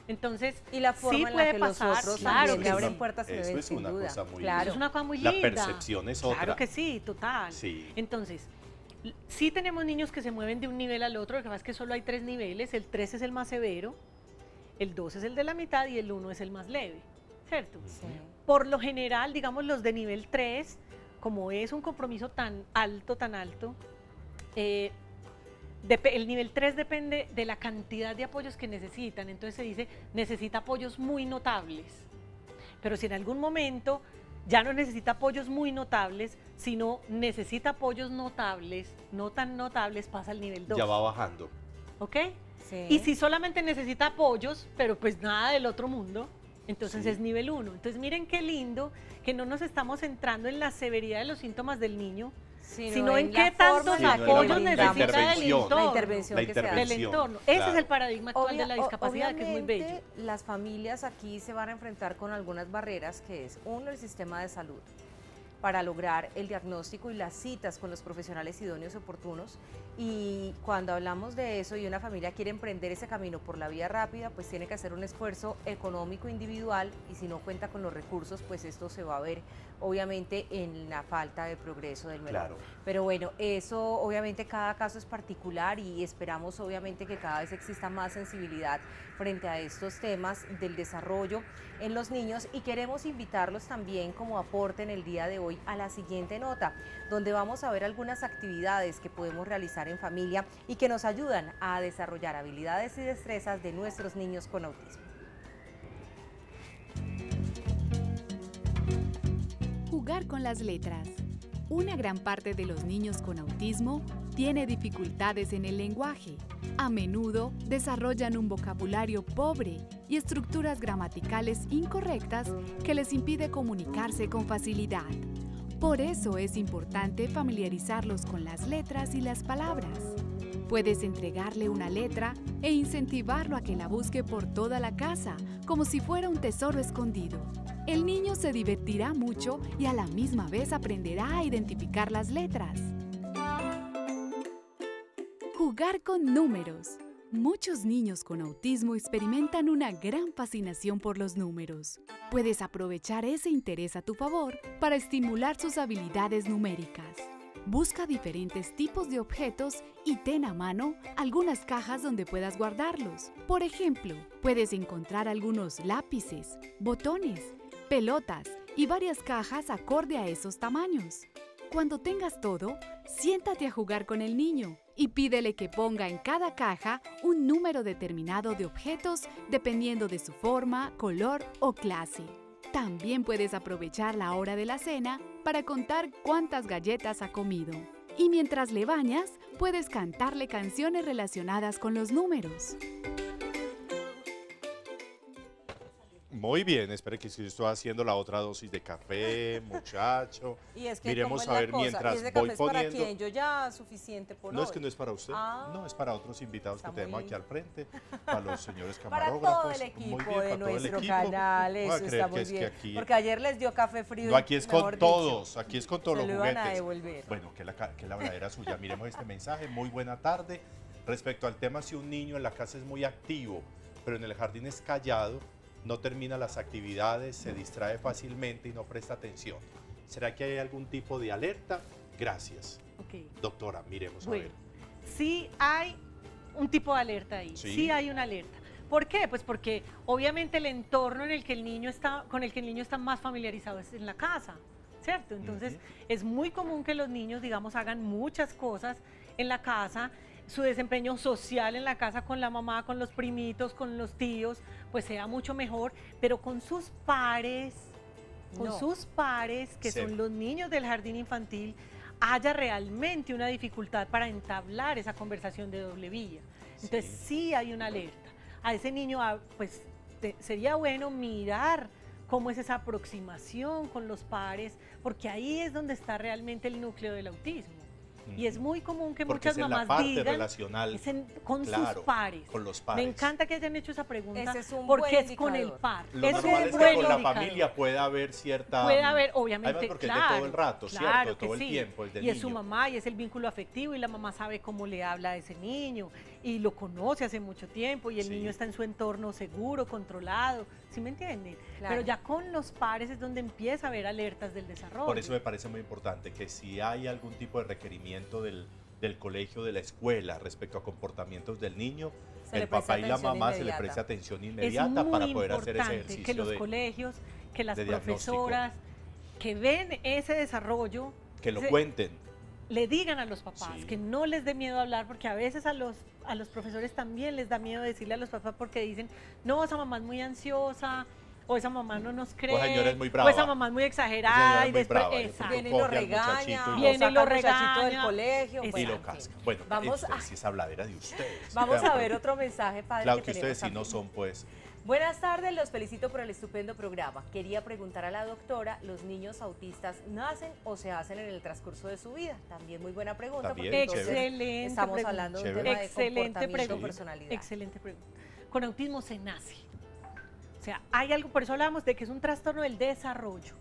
Speaker 2: Entonces,
Speaker 1: Y la forma
Speaker 2: sí
Speaker 1: en la
Speaker 2: puede
Speaker 1: que
Speaker 2: pasar,
Speaker 1: los otros
Speaker 2: claro
Speaker 1: también
Speaker 2: que
Speaker 1: le
Speaker 2: sí.
Speaker 1: abren puertas y
Speaker 3: Eso
Speaker 1: bebés,
Speaker 3: es
Speaker 1: sin
Speaker 3: una
Speaker 1: duda.
Speaker 3: cosa muy
Speaker 1: Claro.
Speaker 2: Eso es una cosa muy
Speaker 3: La
Speaker 2: linda.
Speaker 3: percepción es
Speaker 2: Claro
Speaker 3: otra.
Speaker 2: que sí, total.
Speaker 3: Sí.
Speaker 2: Entonces, sí tenemos niños que se mueven de un nivel al otro, lo que pasa es que solo hay 3 niveles, el 3 es el más severo, el 2 es el de la mitad y el 1 es el más leve, ¿cierto?
Speaker 1: Sí.
Speaker 2: Por lo general, digamos, los de nivel 3, como es un compromiso tan alto, el nivel 3 depende de la cantidad de apoyos que necesitan, entonces se dice, necesita apoyos muy notables. Pero si en algún momento ya no necesita apoyos muy notables, sino necesita apoyos notables, no tan notables, pasa al nivel 2.
Speaker 3: Ya va bajando.
Speaker 2: ¿Ok?
Speaker 1: Sí.
Speaker 2: Y si solamente necesita apoyos, pero pues nada del otro mundo, entonces
Speaker 3: Sí.
Speaker 2: es nivel 1. Entonces miren qué lindo que no nos estamos centrando en la severidad de los síntomas del niño, sino en
Speaker 1: la
Speaker 2: qué tantos
Speaker 1: forma en la que
Speaker 2: apoyos
Speaker 1: le
Speaker 2: necesita
Speaker 1: brindamos
Speaker 2: del
Speaker 3: intervención.
Speaker 2: entorno.
Speaker 1: La intervención
Speaker 3: La
Speaker 1: que se hace.
Speaker 2: Del
Speaker 3: intervención.
Speaker 2: entorno. Ese es
Speaker 3: Claro.
Speaker 2: el paradigma actual de la discapacidad, que es muy bello.
Speaker 1: Obviamente, las familias aquí se van a enfrentar con algunas barreras, que es, uno, el sistema de salud, para lograr el diagnóstico y las citas con los profesionales idóneos y oportunos. Y cuando hablamos de eso y una familia quiere emprender ese camino por la vía rápida, pues tiene que hacer un esfuerzo económico individual, y si no cuenta con los recursos, pues esto se va a ver obviamente en la falta de progreso del menor.
Speaker 3: Claro.
Speaker 1: Pero bueno, eso obviamente cada caso es particular, y esperamos obviamente que cada vez exista más sensibilidad frente a estos temas del desarrollo en los niños, y queremos invitarlos también como aporte en el día de hoy a la siguiente nota, donde vamos a ver algunas actividades que podemos realizar en familia y que nos ayudan a desarrollar habilidades y destrezas de nuestros niños con autismo.
Speaker 4: Jugar con las letras. Una gran parte de los niños con autismo tiene dificultades en el lenguaje. A menudo desarrollan un vocabulario pobre y estructuras gramaticales incorrectas que les impide comunicarse con facilidad. Por eso es importante familiarizarlos con las letras y las palabras. Puedes entregarle una letra e incentivarlo a que la busque por toda la casa, como si fuera un tesoro escondido. El niño se divertirá mucho y a la misma vez aprenderá a identificar las letras. Jugar con números. Muchos niños con autismo experimentan una gran fascinación por los números. Puedes aprovechar ese interés a tu favor para estimular sus habilidades numéricas. Busca diferentes tipos de objetos y ten a mano algunas cajas donde puedas guardarlos. Por ejemplo, puedes encontrar algunos lápices, botones, pelotas y varias cajas acorde a esos tamaños. Cuando tengas todo, siéntate a jugar con el niño y pídele que ponga en cada caja un número determinado de objetos dependiendo de su forma, color o clase. También puedes aprovechar la hora de la cena para contar cuántas galletas ha comido. Y mientras le bañas, puedes cantarle canciones relacionadas con los números.
Speaker 3: Muy bien, espere que si estoy haciendo la otra dosis de café, muchacho.
Speaker 1: Y es que
Speaker 3: Miremos
Speaker 1: ¿cómo es
Speaker 3: a
Speaker 1: la
Speaker 3: ver
Speaker 1: cosa?
Speaker 3: mientras
Speaker 1: ¿Y ese
Speaker 3: voy
Speaker 1: café es para
Speaker 3: poniendo.
Speaker 1: quién? Yo ya suficiente por
Speaker 3: No
Speaker 1: hoy.
Speaker 3: es que no es para usted,
Speaker 1: Ah.
Speaker 3: no, es para otros invitados
Speaker 1: Está
Speaker 3: que tenemos
Speaker 1: muy
Speaker 3: aquí al frente, para los señores
Speaker 1: Para
Speaker 3: camarógrafos.
Speaker 1: todo el
Speaker 3: Muy
Speaker 1: equipo
Speaker 3: bien,
Speaker 1: de
Speaker 3: para todo el
Speaker 1: nuestro
Speaker 3: equipo.
Speaker 1: canal,
Speaker 3: No voy a
Speaker 1: eso
Speaker 3: creer
Speaker 1: está
Speaker 3: que
Speaker 1: muy
Speaker 3: es que
Speaker 1: bien.
Speaker 3: aquí-
Speaker 1: Porque ayer les dio café frío.
Speaker 3: No, aquí es
Speaker 1: mejor
Speaker 3: con
Speaker 1: dicho,
Speaker 3: todos, aquí es con todos
Speaker 1: se
Speaker 3: los
Speaker 1: lo iban a
Speaker 3: juguetes.
Speaker 1: devolver.
Speaker 3: Bueno, que la verdadera suya. Miremos este mensaje. Muy buena tarde. Respecto al tema, si un niño en la casa es muy activo, pero en el jardín es callado, no termina las actividades, se distrae fácilmente y no presta atención. ¿Será que hay algún tipo de alerta? Gracias.
Speaker 2: Ok.
Speaker 3: Doctora, miremos a
Speaker 2: Bueno,
Speaker 3: ver.
Speaker 2: sí hay un tipo de alerta ahí,
Speaker 3: Sí.
Speaker 2: sí hay una alerta. ¿Por qué? Pues porque obviamente el entorno en el que el niño está, con el que el niño está más familiarizado es en la casa, ¿cierto? Entonces es muy común que los niños, digamos, hagan muchas cosas en la casa, su desempeño social en la casa con la mamá, con los primitos, con los tíos, pues sea mucho mejor, pero con sus pares,
Speaker 1: No.
Speaker 2: que
Speaker 3: Sí.
Speaker 2: son los niños del jardín infantil, haya realmente una dificultad para entablar esa conversación de doble vía. Entonces sí hay una alerta. A ese niño, pues sería bueno mirar cómo es esa aproximación con los pares, porque ahí es donde está realmente el núcleo del autismo. Y es muy común que
Speaker 3: Porque
Speaker 2: muchas
Speaker 3: es en la
Speaker 2: mamás
Speaker 3: parte
Speaker 2: digan,
Speaker 3: relacional,
Speaker 2: es con
Speaker 3: claro,
Speaker 2: sus pares.
Speaker 3: con los pares.
Speaker 2: Me encanta que hayan hecho esa pregunta,
Speaker 1: Ese es un
Speaker 2: porque
Speaker 1: buen
Speaker 2: es con el
Speaker 1: indicador.
Speaker 2: par.
Speaker 3: Lo
Speaker 2: Ese
Speaker 3: normal es que
Speaker 2: buen
Speaker 3: con la
Speaker 2: indicador.
Speaker 3: familia puede haber cierta...
Speaker 2: Puede haber, obviamente,
Speaker 3: Además porque
Speaker 2: claro,
Speaker 3: es de todo el rato,
Speaker 2: claro
Speaker 3: ¿cierto?
Speaker 2: que
Speaker 3: Todo el
Speaker 2: sí.
Speaker 3: tiempo, es del
Speaker 2: Y es su
Speaker 3: niño.
Speaker 2: mamá, y es el vínculo afectivo, y la mamá sabe cómo le habla a ese niño, y lo conoce hace mucho tiempo, y el
Speaker 3: Sí.
Speaker 2: niño está en su entorno seguro, controlado, ¿sí me entienden?
Speaker 1: Claro.
Speaker 2: Pero ya con los pares es donde empieza a haber alertas del desarrollo.
Speaker 3: Por eso me parece muy importante que si hay algún tipo de requerimiento del colegio, de la escuela, respecto a comportamientos del niño,
Speaker 1: Se le
Speaker 3: el
Speaker 1: presta
Speaker 3: papá y la
Speaker 1: atención
Speaker 3: mamá se le
Speaker 1: inmediata.
Speaker 3: preste atención
Speaker 2: Es
Speaker 3: inmediata
Speaker 2: muy
Speaker 3: para poder hacer ese
Speaker 2: importante
Speaker 3: ejercicio
Speaker 2: que los
Speaker 3: de
Speaker 2: colegios, que las
Speaker 3: de diagnóstico.
Speaker 2: profesoras que ven ese desarrollo,
Speaker 3: que lo
Speaker 2: se-
Speaker 3: cuenten.
Speaker 2: le digan a los papás,
Speaker 3: Sí.
Speaker 2: que no les dé miedo hablar, porque a veces a los profesores también les da miedo decirle a los papás porque dicen, no, esa mamá es muy ansiosa, o esa mamá no nos cree,
Speaker 3: O señora es muy
Speaker 2: o
Speaker 3: brava.
Speaker 2: esa mamá es muy
Speaker 3: Esa
Speaker 2: exagerada,
Speaker 3: señora
Speaker 2: y
Speaker 3: es muy
Speaker 2: después,
Speaker 3: brava, yo
Speaker 2: exacto.
Speaker 1: Viene y
Speaker 3: coge
Speaker 1: lo
Speaker 3: al
Speaker 1: regaña,
Speaker 3: muchachito y
Speaker 2: Viene y
Speaker 1: saca
Speaker 2: lo
Speaker 1: al muchachito del
Speaker 2: regaña.
Speaker 1: colegio.
Speaker 3: Y
Speaker 1: bueno,
Speaker 3: lo
Speaker 1: en fin.
Speaker 3: casca. Bueno,
Speaker 1: Vamos
Speaker 3: esta
Speaker 1: a-
Speaker 3: sí es habladera de ustedes.
Speaker 1: Vamos
Speaker 3: Vean,
Speaker 1: a ver otro mensaje, padre,
Speaker 3: Claro,
Speaker 1: que
Speaker 3: que ustedes
Speaker 1: tenemos
Speaker 3: sí no
Speaker 1: aquí.
Speaker 3: son, pues,
Speaker 1: Buenas tardes, los felicito por el estupendo programa. Quería preguntar a la doctora, ¿los niños autistas nacen o se hacen en el transcurso de su vida? También muy buena pregunta,
Speaker 3: También,
Speaker 1: porque entonces
Speaker 2: Excelente
Speaker 1: estamos
Speaker 2: pregunta.
Speaker 1: hablando de un
Speaker 3: Chévere.
Speaker 1: tema de
Speaker 2: Excelente
Speaker 1: comportamiento,
Speaker 2: pregunta.
Speaker 1: personalidad.
Speaker 2: Excelente pregunta. Con autismo se nace. O sea, hay algo, por eso hablamos de que es un trastorno del desarrollo.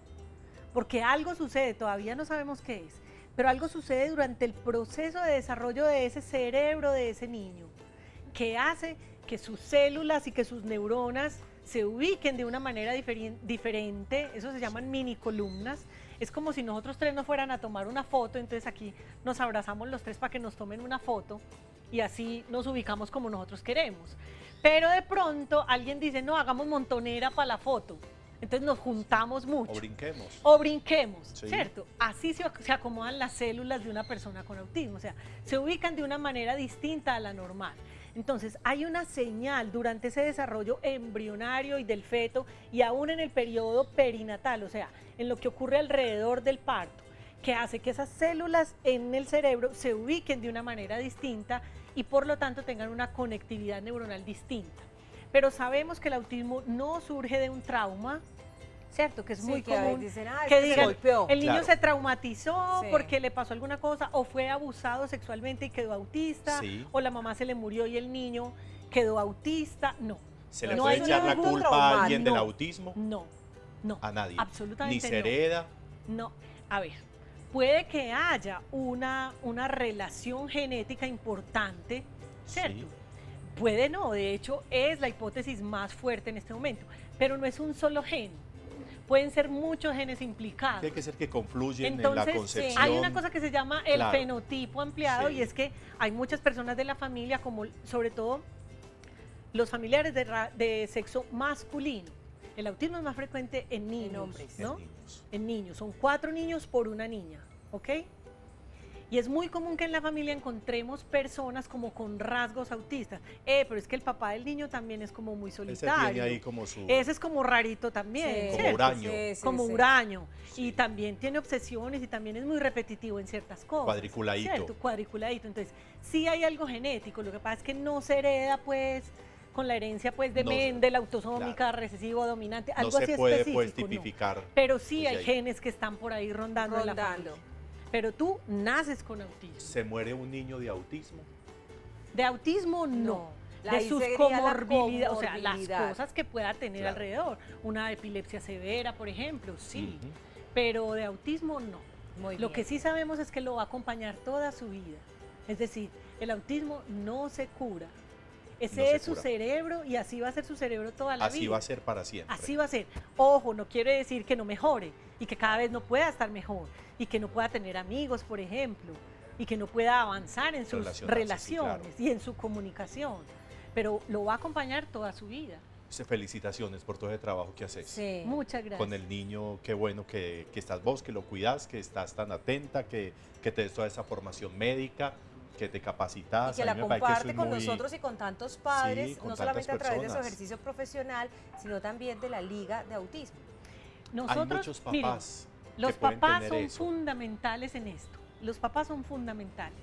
Speaker 2: Porque algo sucede, todavía no sabemos qué es, pero algo sucede durante el proceso de desarrollo de ese cerebro de ese niño, que hace que sus células y que sus neuronas se ubiquen de una manera diferente, eso se llaman mini columnas. Es como si nosotros tres nos fueran a tomar una foto, entonces aquí nos abrazamos los tres para que nos tomen una foto y así nos ubicamos como nosotros queremos. Pero de pronto alguien dice, no, hagamos montonera para la foto. Entonces nos juntamos mucho.
Speaker 3: o brinquemos.
Speaker 2: Brinquemos,
Speaker 3: Sí.
Speaker 2: ¿cierto? Así se acomodan las células de una persona con autismo, o sea, se ubican de una manera distinta a la normal. Entonces, hay una señal durante ese desarrollo embrionario y del feto y aún en el periodo perinatal, o sea, en lo que ocurre alrededor del parto, que hace que esas células en el cerebro se ubiquen de una manera distinta y por lo tanto tengan una conectividad neuronal distinta. Pero sabemos que el autismo no surge de un trauma, ¿cierto? Que es
Speaker 1: Sí,
Speaker 2: muy
Speaker 1: que a
Speaker 2: común
Speaker 1: veces dicen, "Ay,
Speaker 2: que
Speaker 1: es que se
Speaker 2: digan,
Speaker 1: golpeó".
Speaker 2: el niño
Speaker 3: Claro.
Speaker 2: se traumatizó
Speaker 1: Sí.
Speaker 2: porque le pasó alguna cosa o fue abusado sexualmente y quedó autista,
Speaker 3: Sí.
Speaker 2: o la mamá se le murió y el niño quedó autista. No,
Speaker 3: ¿Se le
Speaker 2: No
Speaker 3: puede
Speaker 2: hay
Speaker 3: echar la
Speaker 1: ningún
Speaker 3: culpa
Speaker 1: trauma,
Speaker 3: a alguien del
Speaker 2: no.
Speaker 3: autismo?
Speaker 2: no, no.
Speaker 3: A nadie.
Speaker 2: Absolutamente
Speaker 3: Ni se
Speaker 2: no.
Speaker 3: hereda.
Speaker 2: No, a ver, puede que haya una relación genética importante, ¿cierto?
Speaker 3: Sí.
Speaker 2: Puede no, de hecho es la hipótesis más fuerte en este momento, pero no es un solo gen, pueden ser muchos genes implicados.
Speaker 3: Tiene que ser que confluyen en la
Speaker 2: Entonces,
Speaker 3: concepción.
Speaker 2: hay una cosa que se llama el
Speaker 3: Claro.
Speaker 2: fenotipo ampliado
Speaker 3: Sí.
Speaker 2: y es que hay muchas personas de la familia, como sobre todo los familiares de sexo masculino. El autismo es más frecuente en niños,
Speaker 1: hombres.
Speaker 2: ¿no?
Speaker 3: En niños.
Speaker 2: En niños, son 4 niños por una niña, ¿ok? Y es muy común que en la familia encontremos personas como con rasgos autistas. Pero es que el papá del niño también es como muy
Speaker 3: Ese
Speaker 2: solitario.
Speaker 3: tiene ahí como su...
Speaker 2: Ese es como rarito también,
Speaker 1: Sí,
Speaker 3: Como
Speaker 2: ¿cierto?
Speaker 3: huraño.
Speaker 2: Como
Speaker 1: sí.
Speaker 2: huraño.
Speaker 3: Sí.
Speaker 2: Y también tiene obsesiones y también es muy repetitivo en ciertas cosas.
Speaker 3: Cuadriculadito.
Speaker 2: ¿Cierto? Cuadriculadito. Entonces, sí hay algo genético. Lo que pasa es que no se hereda, pues, con la herencia pues de
Speaker 3: No,
Speaker 2: Mendel, autosómica,
Speaker 3: claro.
Speaker 2: recesivo, dominante,
Speaker 3: No
Speaker 2: algo
Speaker 3: se
Speaker 2: así
Speaker 3: puede
Speaker 2: específico,
Speaker 3: pues
Speaker 2: no.
Speaker 3: tipificar.
Speaker 2: Pero sí
Speaker 3: desde
Speaker 2: hay
Speaker 3: ahí.
Speaker 2: genes que están por ahí rondando en la
Speaker 1: Rondando.
Speaker 2: familia. Pero tú naces con autismo.
Speaker 3: ¿Se muere un niño de autismo?
Speaker 2: De autismo no.
Speaker 1: La
Speaker 2: De
Speaker 1: ahí
Speaker 2: sus
Speaker 1: sería la
Speaker 2: comorbilidades, o sea, las
Speaker 1: comorbilidad.
Speaker 2: cosas que pueda tener
Speaker 3: Claro.
Speaker 2: alrededor. Una epilepsia severa, por ejemplo, sí.
Speaker 3: Ujú.
Speaker 2: Pero de autismo no.
Speaker 1: Muy
Speaker 2: Lo
Speaker 1: bien.
Speaker 2: que sí sabemos es que lo va a acompañar toda su vida. Es decir, el autismo no se cura. Ese
Speaker 3: No se
Speaker 2: es su
Speaker 3: cura.
Speaker 2: cerebro y así va a ser su cerebro toda la vida.
Speaker 3: Así va a ser para siempre.
Speaker 2: Así va a ser. Ojo, no quiere decir que no mejore y que cada vez no pueda estar mejor y que no pueda tener amigos, por ejemplo, y que no pueda avanzar en sus
Speaker 3: Relacionarse, sí,
Speaker 2: relaciones
Speaker 3: claro.
Speaker 2: y en su comunicación. Pero lo va a acompañar toda su vida.
Speaker 3: Felicitaciones por todo el trabajo que haces.
Speaker 1: Sí.
Speaker 2: Muchas gracias.
Speaker 3: Con el niño, qué bueno que estás vos, que lo cuidas, que estás tan atenta, que te des toda esa formación médica, que te capacitas.
Speaker 1: Y que
Speaker 3: A
Speaker 1: la
Speaker 3: mí me parece
Speaker 1: comparte
Speaker 3: eso
Speaker 1: con
Speaker 3: muy-
Speaker 1: nosotros y con tantos padres,
Speaker 3: Sí, con
Speaker 1: no
Speaker 3: tantas
Speaker 1: solamente a través de su
Speaker 3: personas.
Speaker 1: ejercicio profesional, sino también de la Liga de Autismo.
Speaker 3: Hay
Speaker 2: Nosotros,
Speaker 3: muchos
Speaker 2: miren,
Speaker 3: papás
Speaker 2: los
Speaker 3: que pueden
Speaker 2: papás
Speaker 3: tener
Speaker 2: son
Speaker 3: eso.
Speaker 2: fundamentales en esto. Los papás son fundamentales.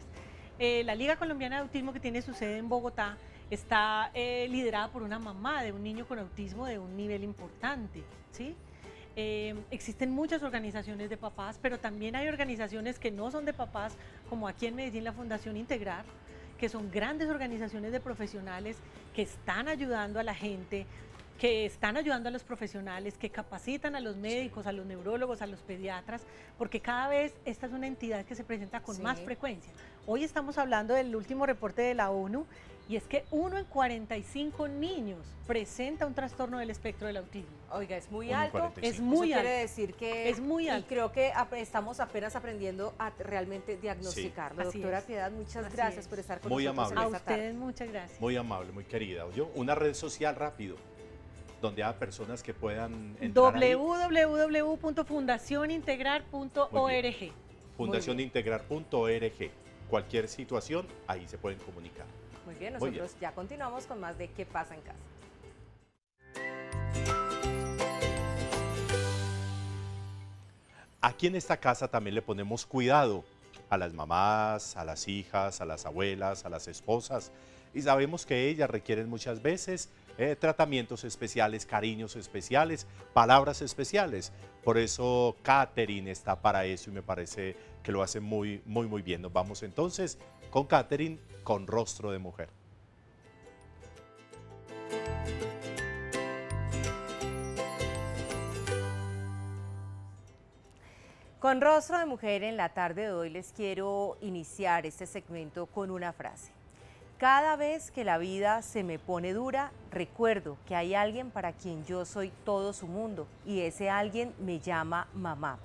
Speaker 2: La Liga Colombiana de Autismo, que tiene su sede en Bogotá, está liderada por una mamá de un niño con autismo de un nivel importante, ¿sí? Existen muchas organizaciones de papás, pero también hay organizaciones que no son de papás, como aquí en Medellín la Fundación Integrar, que son grandes organizaciones de profesionales que están ayudando a la gente, que están ayudando a los profesionales, que capacitan a los médicos, a los neurólogos, a los pediatras, porque cada vez esta es una entidad que se presenta con
Speaker 1: Sí.
Speaker 2: más frecuencia. Hoy estamos hablando del último reporte de la ONU y es que 1 en 45 niños presenta un trastorno del espectro del autismo.
Speaker 1: Oiga, es muy
Speaker 3: 1 en
Speaker 1: alto.
Speaker 3: 45.
Speaker 2: Es muy
Speaker 1: Eso
Speaker 2: alto.
Speaker 1: quiere decir que
Speaker 2: Es muy alto.
Speaker 1: Y creo que estamos apenas aprendiendo a realmente diagnosticarlo.
Speaker 2: Así
Speaker 1: Doctora
Speaker 2: es.
Speaker 1: Piedad, muchas
Speaker 2: Así
Speaker 1: gracias
Speaker 2: es.
Speaker 1: por estar con
Speaker 3: Muy
Speaker 1: nosotros
Speaker 3: amable.
Speaker 2: A
Speaker 1: en esta tarde.
Speaker 2: ustedes muchas gracias.
Speaker 3: Muy amable, muy querida. Yo, una red social rápido, donde haya personas que puedan entrar ahí.
Speaker 2: www.fundacionintegrar.org.
Speaker 3: Fundacionintegrar.org. Cualquier situación, ahí se pueden comunicar.
Speaker 1: Muy bien,
Speaker 3: Muy
Speaker 1: nosotros
Speaker 3: bien.
Speaker 1: ya continuamos con más de ¿Qué pasa en casa?
Speaker 3: Aquí en esta casa también le ponemos cuidado a las mamás, a las hijas, a las abuelas, a las esposas. Y sabemos que ellas requieren muchas veces tratamientos especiales, cariños especiales, palabras especiales. Por eso Katherine está para eso y me parece que lo hace muy, muy, muy bien. Nos vamos entonces con Katherine, con Rostro de Mujer.
Speaker 1: Con Rostro de Mujer en la tarde de hoy les quiero iniciar este segmento con una frase. Cada vez que la vida se me pone dura, recuerdo que hay alguien para quien yo soy todo su mundo y ese alguien me llama mamá.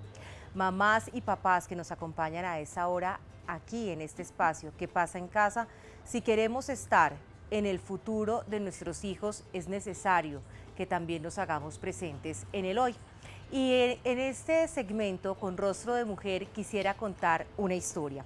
Speaker 1: Mamás y papás que nos acompañan a esa hora aquí en este espacio ¿Qué pasa en casa? Si queremos estar en el futuro de nuestros hijos es necesario que también nos hagamos presentes en el hoy. Y en este segmento, con Rostro de Mujer, quisiera contar una historia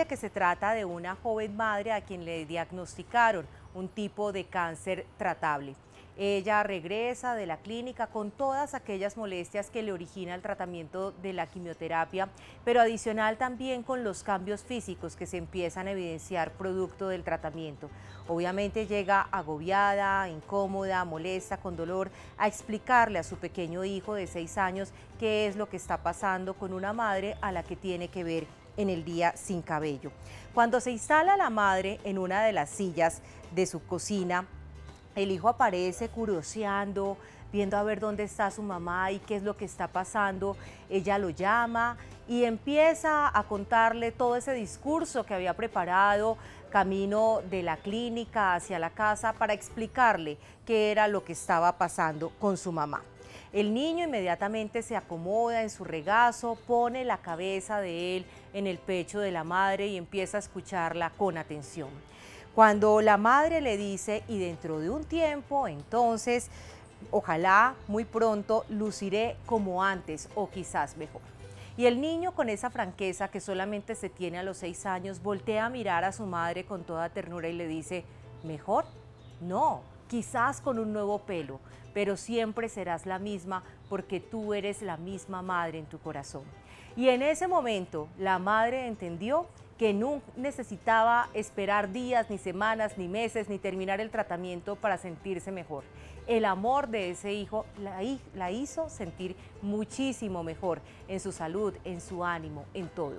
Speaker 1: que se trata de una joven madre a quien le diagnosticaron un tipo de cáncer tratable. Ella regresa de la clínica con todas aquellas molestias que le origina el tratamiento de la quimioterapia, pero adicional también con los cambios físicos que se empiezan a evidenciar producto del tratamiento. Obviamente llega agobiada, incómoda, molesta, con dolor, a explicarle a su pequeño hijo de 6 años qué es lo que está pasando con una madre a la que tiene que ver en el día sin cabello. Cuando se instala la madre en una de las sillas de su cocina, el hijo aparece curioseando, viendo a ver dónde está su mamá y qué es lo que está pasando. Ella lo llama y empieza a contarle todo ese discurso que había preparado camino de la clínica hacia la casa para explicarle qué era lo que estaba pasando con su mamá. El niño inmediatamente se acomoda en su regazo, pone la cabeza de él en el pecho de la madre y empieza a escucharla con atención. Cuando la madre le dice, y dentro de un tiempo, entonces, ojalá muy pronto luciré como antes o quizás mejor. Y el niño, con esa franqueza que solamente se tiene a los 6 años, voltea a mirar a su madre con toda ternura y le dice, ¿mejor? No, quizás con un nuevo pelo, pero siempre serás la misma porque tú eres la misma madre en tu corazón. Y en ese momento la madre entendió que que no necesitaba esperar días, ni semanas, ni meses, ni terminar el tratamiento para sentirse mejor. El amor de ese hijo la hizo sentir muchísimo mejor en su salud, en su ánimo, en todo.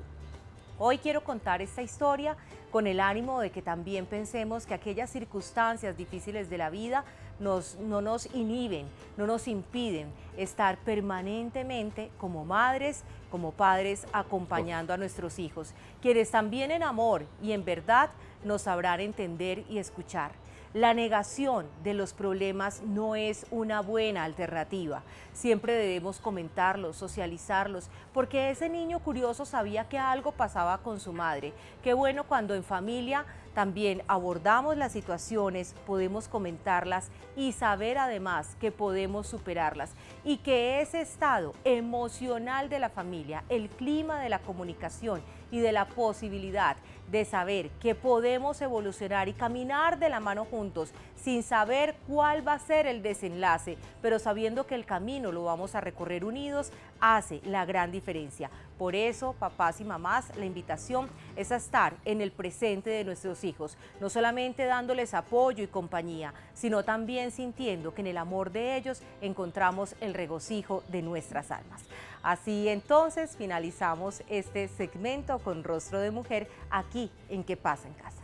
Speaker 1: Hoy quiero contar esta historia con el ánimo de que también pensemos que aquellas circunstancias difíciles de la vida no nos inhiben, no nos impiden estar permanentemente como madres, como padres, acompañando a nuestros hijos, quienes también en amor y en verdad nos sabrán entender y escuchar. La negación de los problemas no es una buena alternativa. Siempre debemos comentarlos, socializarlos, porque ese niño curioso sabía que algo pasaba con su madre. Qué bueno cuando en familia también abordamos las situaciones, podemos comentarlas y saber además que podemos superarlas y que ese estado emocional de la familia, el clima de la comunicación y de la posibilidad de saber que podemos evolucionar y caminar de la mano juntos sin saber cuál va a ser el desenlace, pero sabiendo que el camino lo vamos a recorrer unidos, hace la gran diferencia. Por eso, papás y mamás, la invitación es a estar en el presente de nuestros hijos, no solamente dándoles apoyo y compañía, sino también sintiendo que en el amor de ellos encontramos el regocijo de nuestras almas. Así entonces finalizamos este segmento con Rostro de Mujer aquí en ¿Qué pasa en casa?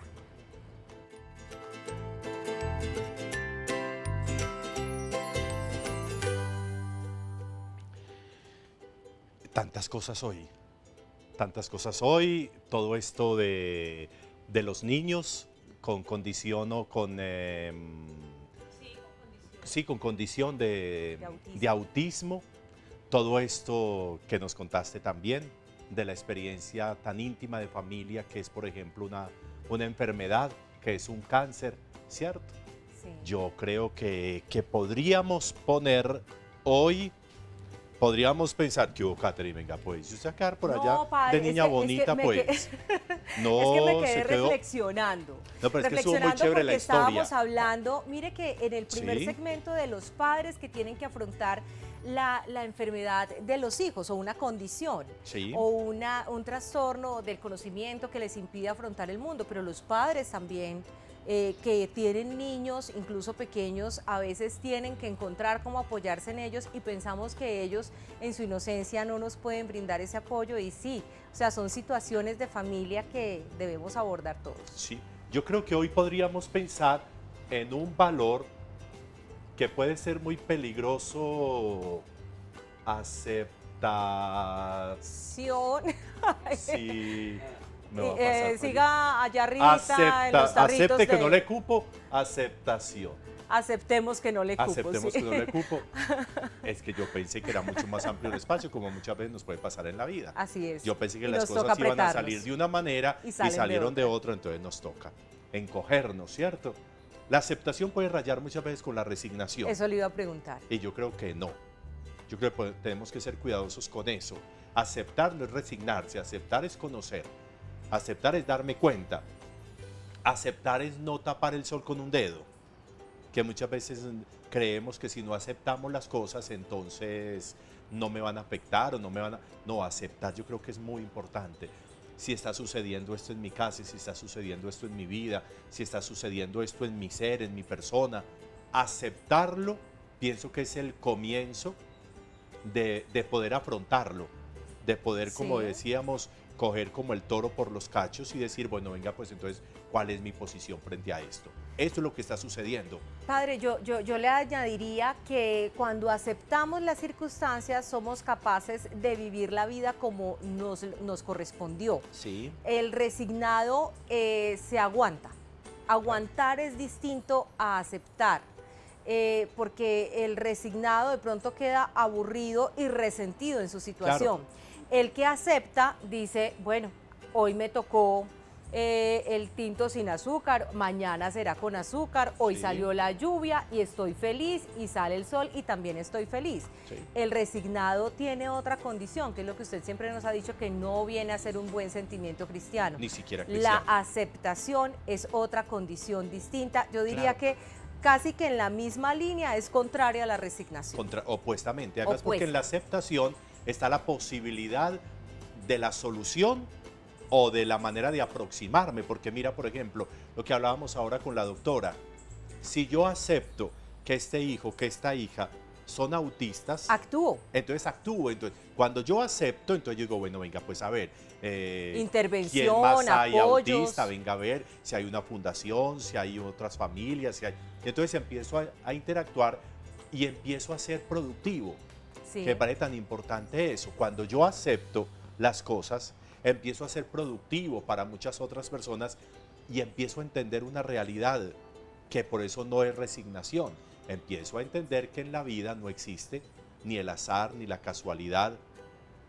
Speaker 3: Tantas cosas hoy, todo esto de los niños con condición o con... con condición de autismo. Todo esto que nos contaste también, de la experiencia tan íntima de familia que es, por ejemplo, una enfermedad, que es un cáncer, ¿cierto?
Speaker 1: Sí.
Speaker 3: Yo creo que podríamos poner hoy, podríamos pensar que, Catherine, venga, pues, yo sacar por allá
Speaker 1: padre,
Speaker 3: de niña bonita, pues. No,
Speaker 1: es que me quedé
Speaker 3: se quedó
Speaker 1: reflexionando.
Speaker 3: No, pero es que estuvo muy chévere la historia.
Speaker 1: Estábamos hablando, mire que en el primer
Speaker 3: Sí.
Speaker 1: segmento de los padres que tienen que afrontar la enfermedad de los hijos o una condición
Speaker 3: Sí.
Speaker 1: o un trastorno del conocimiento que les impide afrontar el mundo, pero los padres también que tienen niños, incluso pequeños, a veces tienen que encontrar cómo apoyarse en ellos y pensamos que ellos en su inocencia no nos pueden brindar ese apoyo y sí, o sea, son situaciones de familia que debemos abordar todos.
Speaker 3: Sí, yo creo que hoy podríamos pensar en un valor que puede ser muy peligroso, aceptar. Sí, me va a pasar.
Speaker 1: Siga allá arriba en los tarritos
Speaker 3: acepte que
Speaker 1: de-
Speaker 3: no le cupo, aceptación.
Speaker 1: Aceptemos que no le cupo.
Speaker 3: Aceptemos
Speaker 1: sí.
Speaker 3: que no le cupo. Es que yo pensé que era mucho más amplio el espacio, como muchas veces nos puede pasar en la vida.
Speaker 1: Así es.
Speaker 3: Yo pensé que
Speaker 1: Y
Speaker 3: las
Speaker 1: nos
Speaker 3: cosas
Speaker 1: toca
Speaker 3: iban a
Speaker 1: apretarnos.
Speaker 3: salir de una manera
Speaker 1: Y
Speaker 3: y
Speaker 1: salen de
Speaker 3: salieron de
Speaker 1: otra.
Speaker 3: otra, entonces nos toca encogernos, ¿cierto? La aceptación puede rayar muchas veces con la resignación.
Speaker 1: Eso le iba a preguntar.
Speaker 3: Y yo creo que no. Yo creo que tenemos que ser cuidadosos con eso. Aceptar no es resignarse, aceptar es conocer, aceptar es darme cuenta, aceptar es no tapar el sol con un dedo, que muchas veces creemos que si no aceptamos las cosas entonces no me van a afectar o no me van a... No, aceptar yo creo que es muy importante. Si está sucediendo esto en mi casa, si está sucediendo esto en mi vida, si está sucediendo esto en mi ser, en mi persona, aceptarlo, pienso que es el comienzo de poder afrontarlo, de poder, como
Speaker 1: Sí.
Speaker 3: decíamos, coger como el toro por los cachos y decir, bueno, venga, pues entonces, ¿cuál es mi posición frente a esto? Esto es lo que está sucediendo.
Speaker 1: Padre, yo le añadiría que cuando aceptamos las circunstancias somos capaces de vivir la vida como nos correspondió.
Speaker 3: Sí.
Speaker 1: El resignado se aguanta. Aguantar es distinto a aceptar. Porque el resignado de pronto queda aburrido y resentido en su situación. El que acepta dice, bueno, hoy me tocó el tinto sin azúcar, mañana será con azúcar, hoy
Speaker 3: Sí.
Speaker 1: salió la lluvia y estoy feliz y sale el sol y también estoy feliz.
Speaker 3: Sí.
Speaker 1: El resignado tiene otra condición, que es lo que usted siempre nos ha dicho, que no viene a ser un buen sentimiento cristiano.
Speaker 3: Ni siquiera
Speaker 1: La
Speaker 3: cristiano.
Speaker 1: aceptación es otra condición distinta. Yo diría
Speaker 3: Claro.
Speaker 1: que casi que en la misma línea es contraria a la resignación.
Speaker 3: Opuestamente, además porque en
Speaker 1: Opuesta.
Speaker 3: la aceptación está la posibilidad de la solución o de la manera de aproximarme, porque mira, por ejemplo, lo que hablábamos ahora con la doctora, si yo acepto que este hijo, que esta hija son autistas,
Speaker 1: Actúo.
Speaker 3: entonces actúo. Entonces, cuando yo acepto, entonces yo digo, bueno, venga, pues a ver,
Speaker 1: Intervención,
Speaker 3: ¿quién más hay
Speaker 1: apoyos.
Speaker 3: autista? Venga a ver si hay una fundación, si hay otras familias, si hay... Entonces empiezo a interactuar y empiezo a ser productivo.
Speaker 1: Sí.
Speaker 3: Que me parece tan importante eso. Cuando yo acepto las cosas, empiezo a ser productivo para muchas otras personas y empiezo a entender una realidad que por eso no es resignación. Empiezo a entender que en la vida no existe ni el azar ni la casualidad,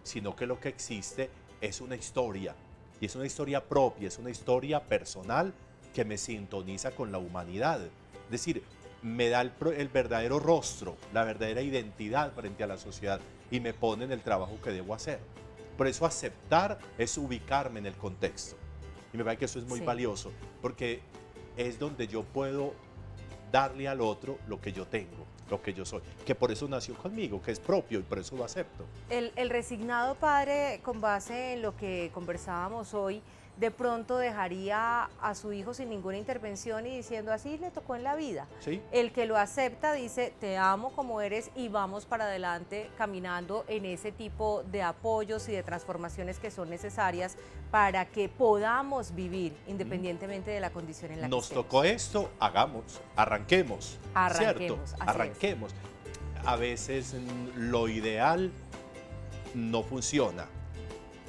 Speaker 3: sino que lo que existe es una historia, y es una historia propia, es una historia personal que me sintoniza con la humanidad. Es decir, me da el verdadero rostro, la verdadera identidad frente a la sociedad y me pone en el trabajo que debo hacer. Por eso aceptar es ubicarme en el contexto. Y me parece que eso es muy valioso, porque es donde yo puedo darle al otro lo que yo tengo, lo que yo soy, que por eso nació conmigo, que es propio y por eso lo acepto.
Speaker 1: El resignado padre, con base en lo que conversábamos hoy, de pronto dejaría a su hijo sin ninguna intervención y diciendo así le tocó en la vida.
Speaker 3: ¿Sí?
Speaker 1: El que lo acepta dice te amo como eres y vamos para adelante caminando en ese tipo de apoyos y de transformaciones que son necesarias para que podamos vivir independientemente de la condición en la que
Speaker 3: Nos
Speaker 1: estemos.
Speaker 3: tocó esto, hagamos, arranquemos,
Speaker 1: Arranquemos,
Speaker 3: ¿cierto?
Speaker 1: así
Speaker 3: Arranquemos. A veces lo ideal no funciona.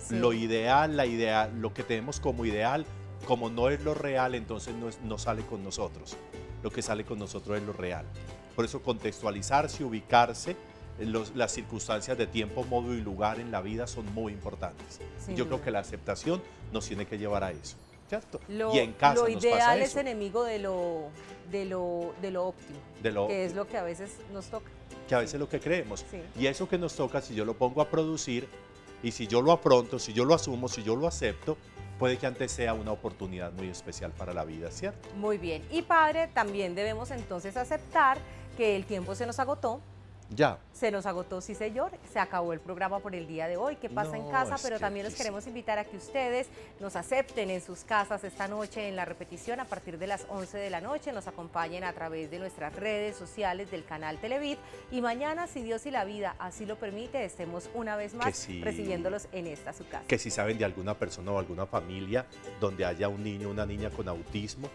Speaker 1: Sí.
Speaker 3: Lo ideal, la idea, lo que tenemos como ideal, como no es lo real, entonces no sale con nosotros. Lo que sale con nosotros es lo real. Por eso contextualizarse, ubicarse, las circunstancias de tiempo, modo y lugar en la vida son muy importantes.
Speaker 1: Sin
Speaker 3: Y yo
Speaker 1: duda.
Speaker 3: creo que la aceptación nos tiene que llevar a eso, ¿cierto?
Speaker 1: Lo,
Speaker 3: Y en casa
Speaker 1: lo
Speaker 3: nos pasa
Speaker 1: ideal es
Speaker 3: eso.
Speaker 1: enemigo de lo óptimo, que es lo que a veces nos toca.
Speaker 3: Que a veces es lo que creemos.
Speaker 1: Sí.
Speaker 3: Y eso que nos toca, si yo lo pongo a producir, y si yo lo afronto, si yo lo asumo, si yo lo acepto, puede que antes sea una oportunidad muy especial para la vida, ¿cierto?
Speaker 1: Muy bien. Y padre, también debemos entonces aceptar que el tiempo se nos agotó.
Speaker 3: Ya.
Speaker 1: Se nos agotó, sí señor, se acabó el programa por el día de hoy, ¿Qué pasa en
Speaker 3: No,
Speaker 1: casa?
Speaker 3: es
Speaker 1: Pero
Speaker 3: que
Speaker 1: también los
Speaker 3: aquí
Speaker 1: queremos invitar a que ustedes nos acepten en sus casas esta noche en la repetición a partir de las 11 de la noche, nos acompañen a través de nuestras redes sociales del canal Televid y mañana, si Dios y la vida así lo permite, estemos una vez más
Speaker 3: sí.
Speaker 1: recibiéndolos en esta su casa.
Speaker 3: Que si saben de alguna persona o alguna familia donde haya un niño o una niña con autismo,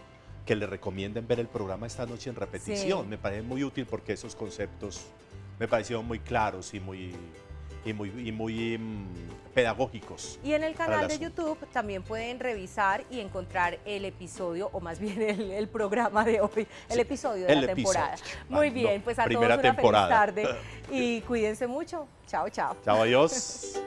Speaker 3: que le recomienden ver el programa esta noche en repetición.
Speaker 1: Sí.
Speaker 3: Me parece muy útil porque esos conceptos me parecieron muy claros y muy pedagógicos.
Speaker 1: Y en el
Speaker 3: para
Speaker 1: canal
Speaker 3: el
Speaker 1: de
Speaker 3: asunto.
Speaker 1: YouTube también pueden revisar y encontrar el episodio, o más bien el programa de hoy, el
Speaker 3: Sí,
Speaker 1: episodio de
Speaker 3: el
Speaker 1: la temporada.
Speaker 3: episodio.
Speaker 1: Muy
Speaker 3: No,
Speaker 1: bien, pues a todos
Speaker 3: primera
Speaker 1: una
Speaker 3: temporada.
Speaker 1: feliz tarde y cuídense mucho. Chao, chao.
Speaker 3: Chao, adiós.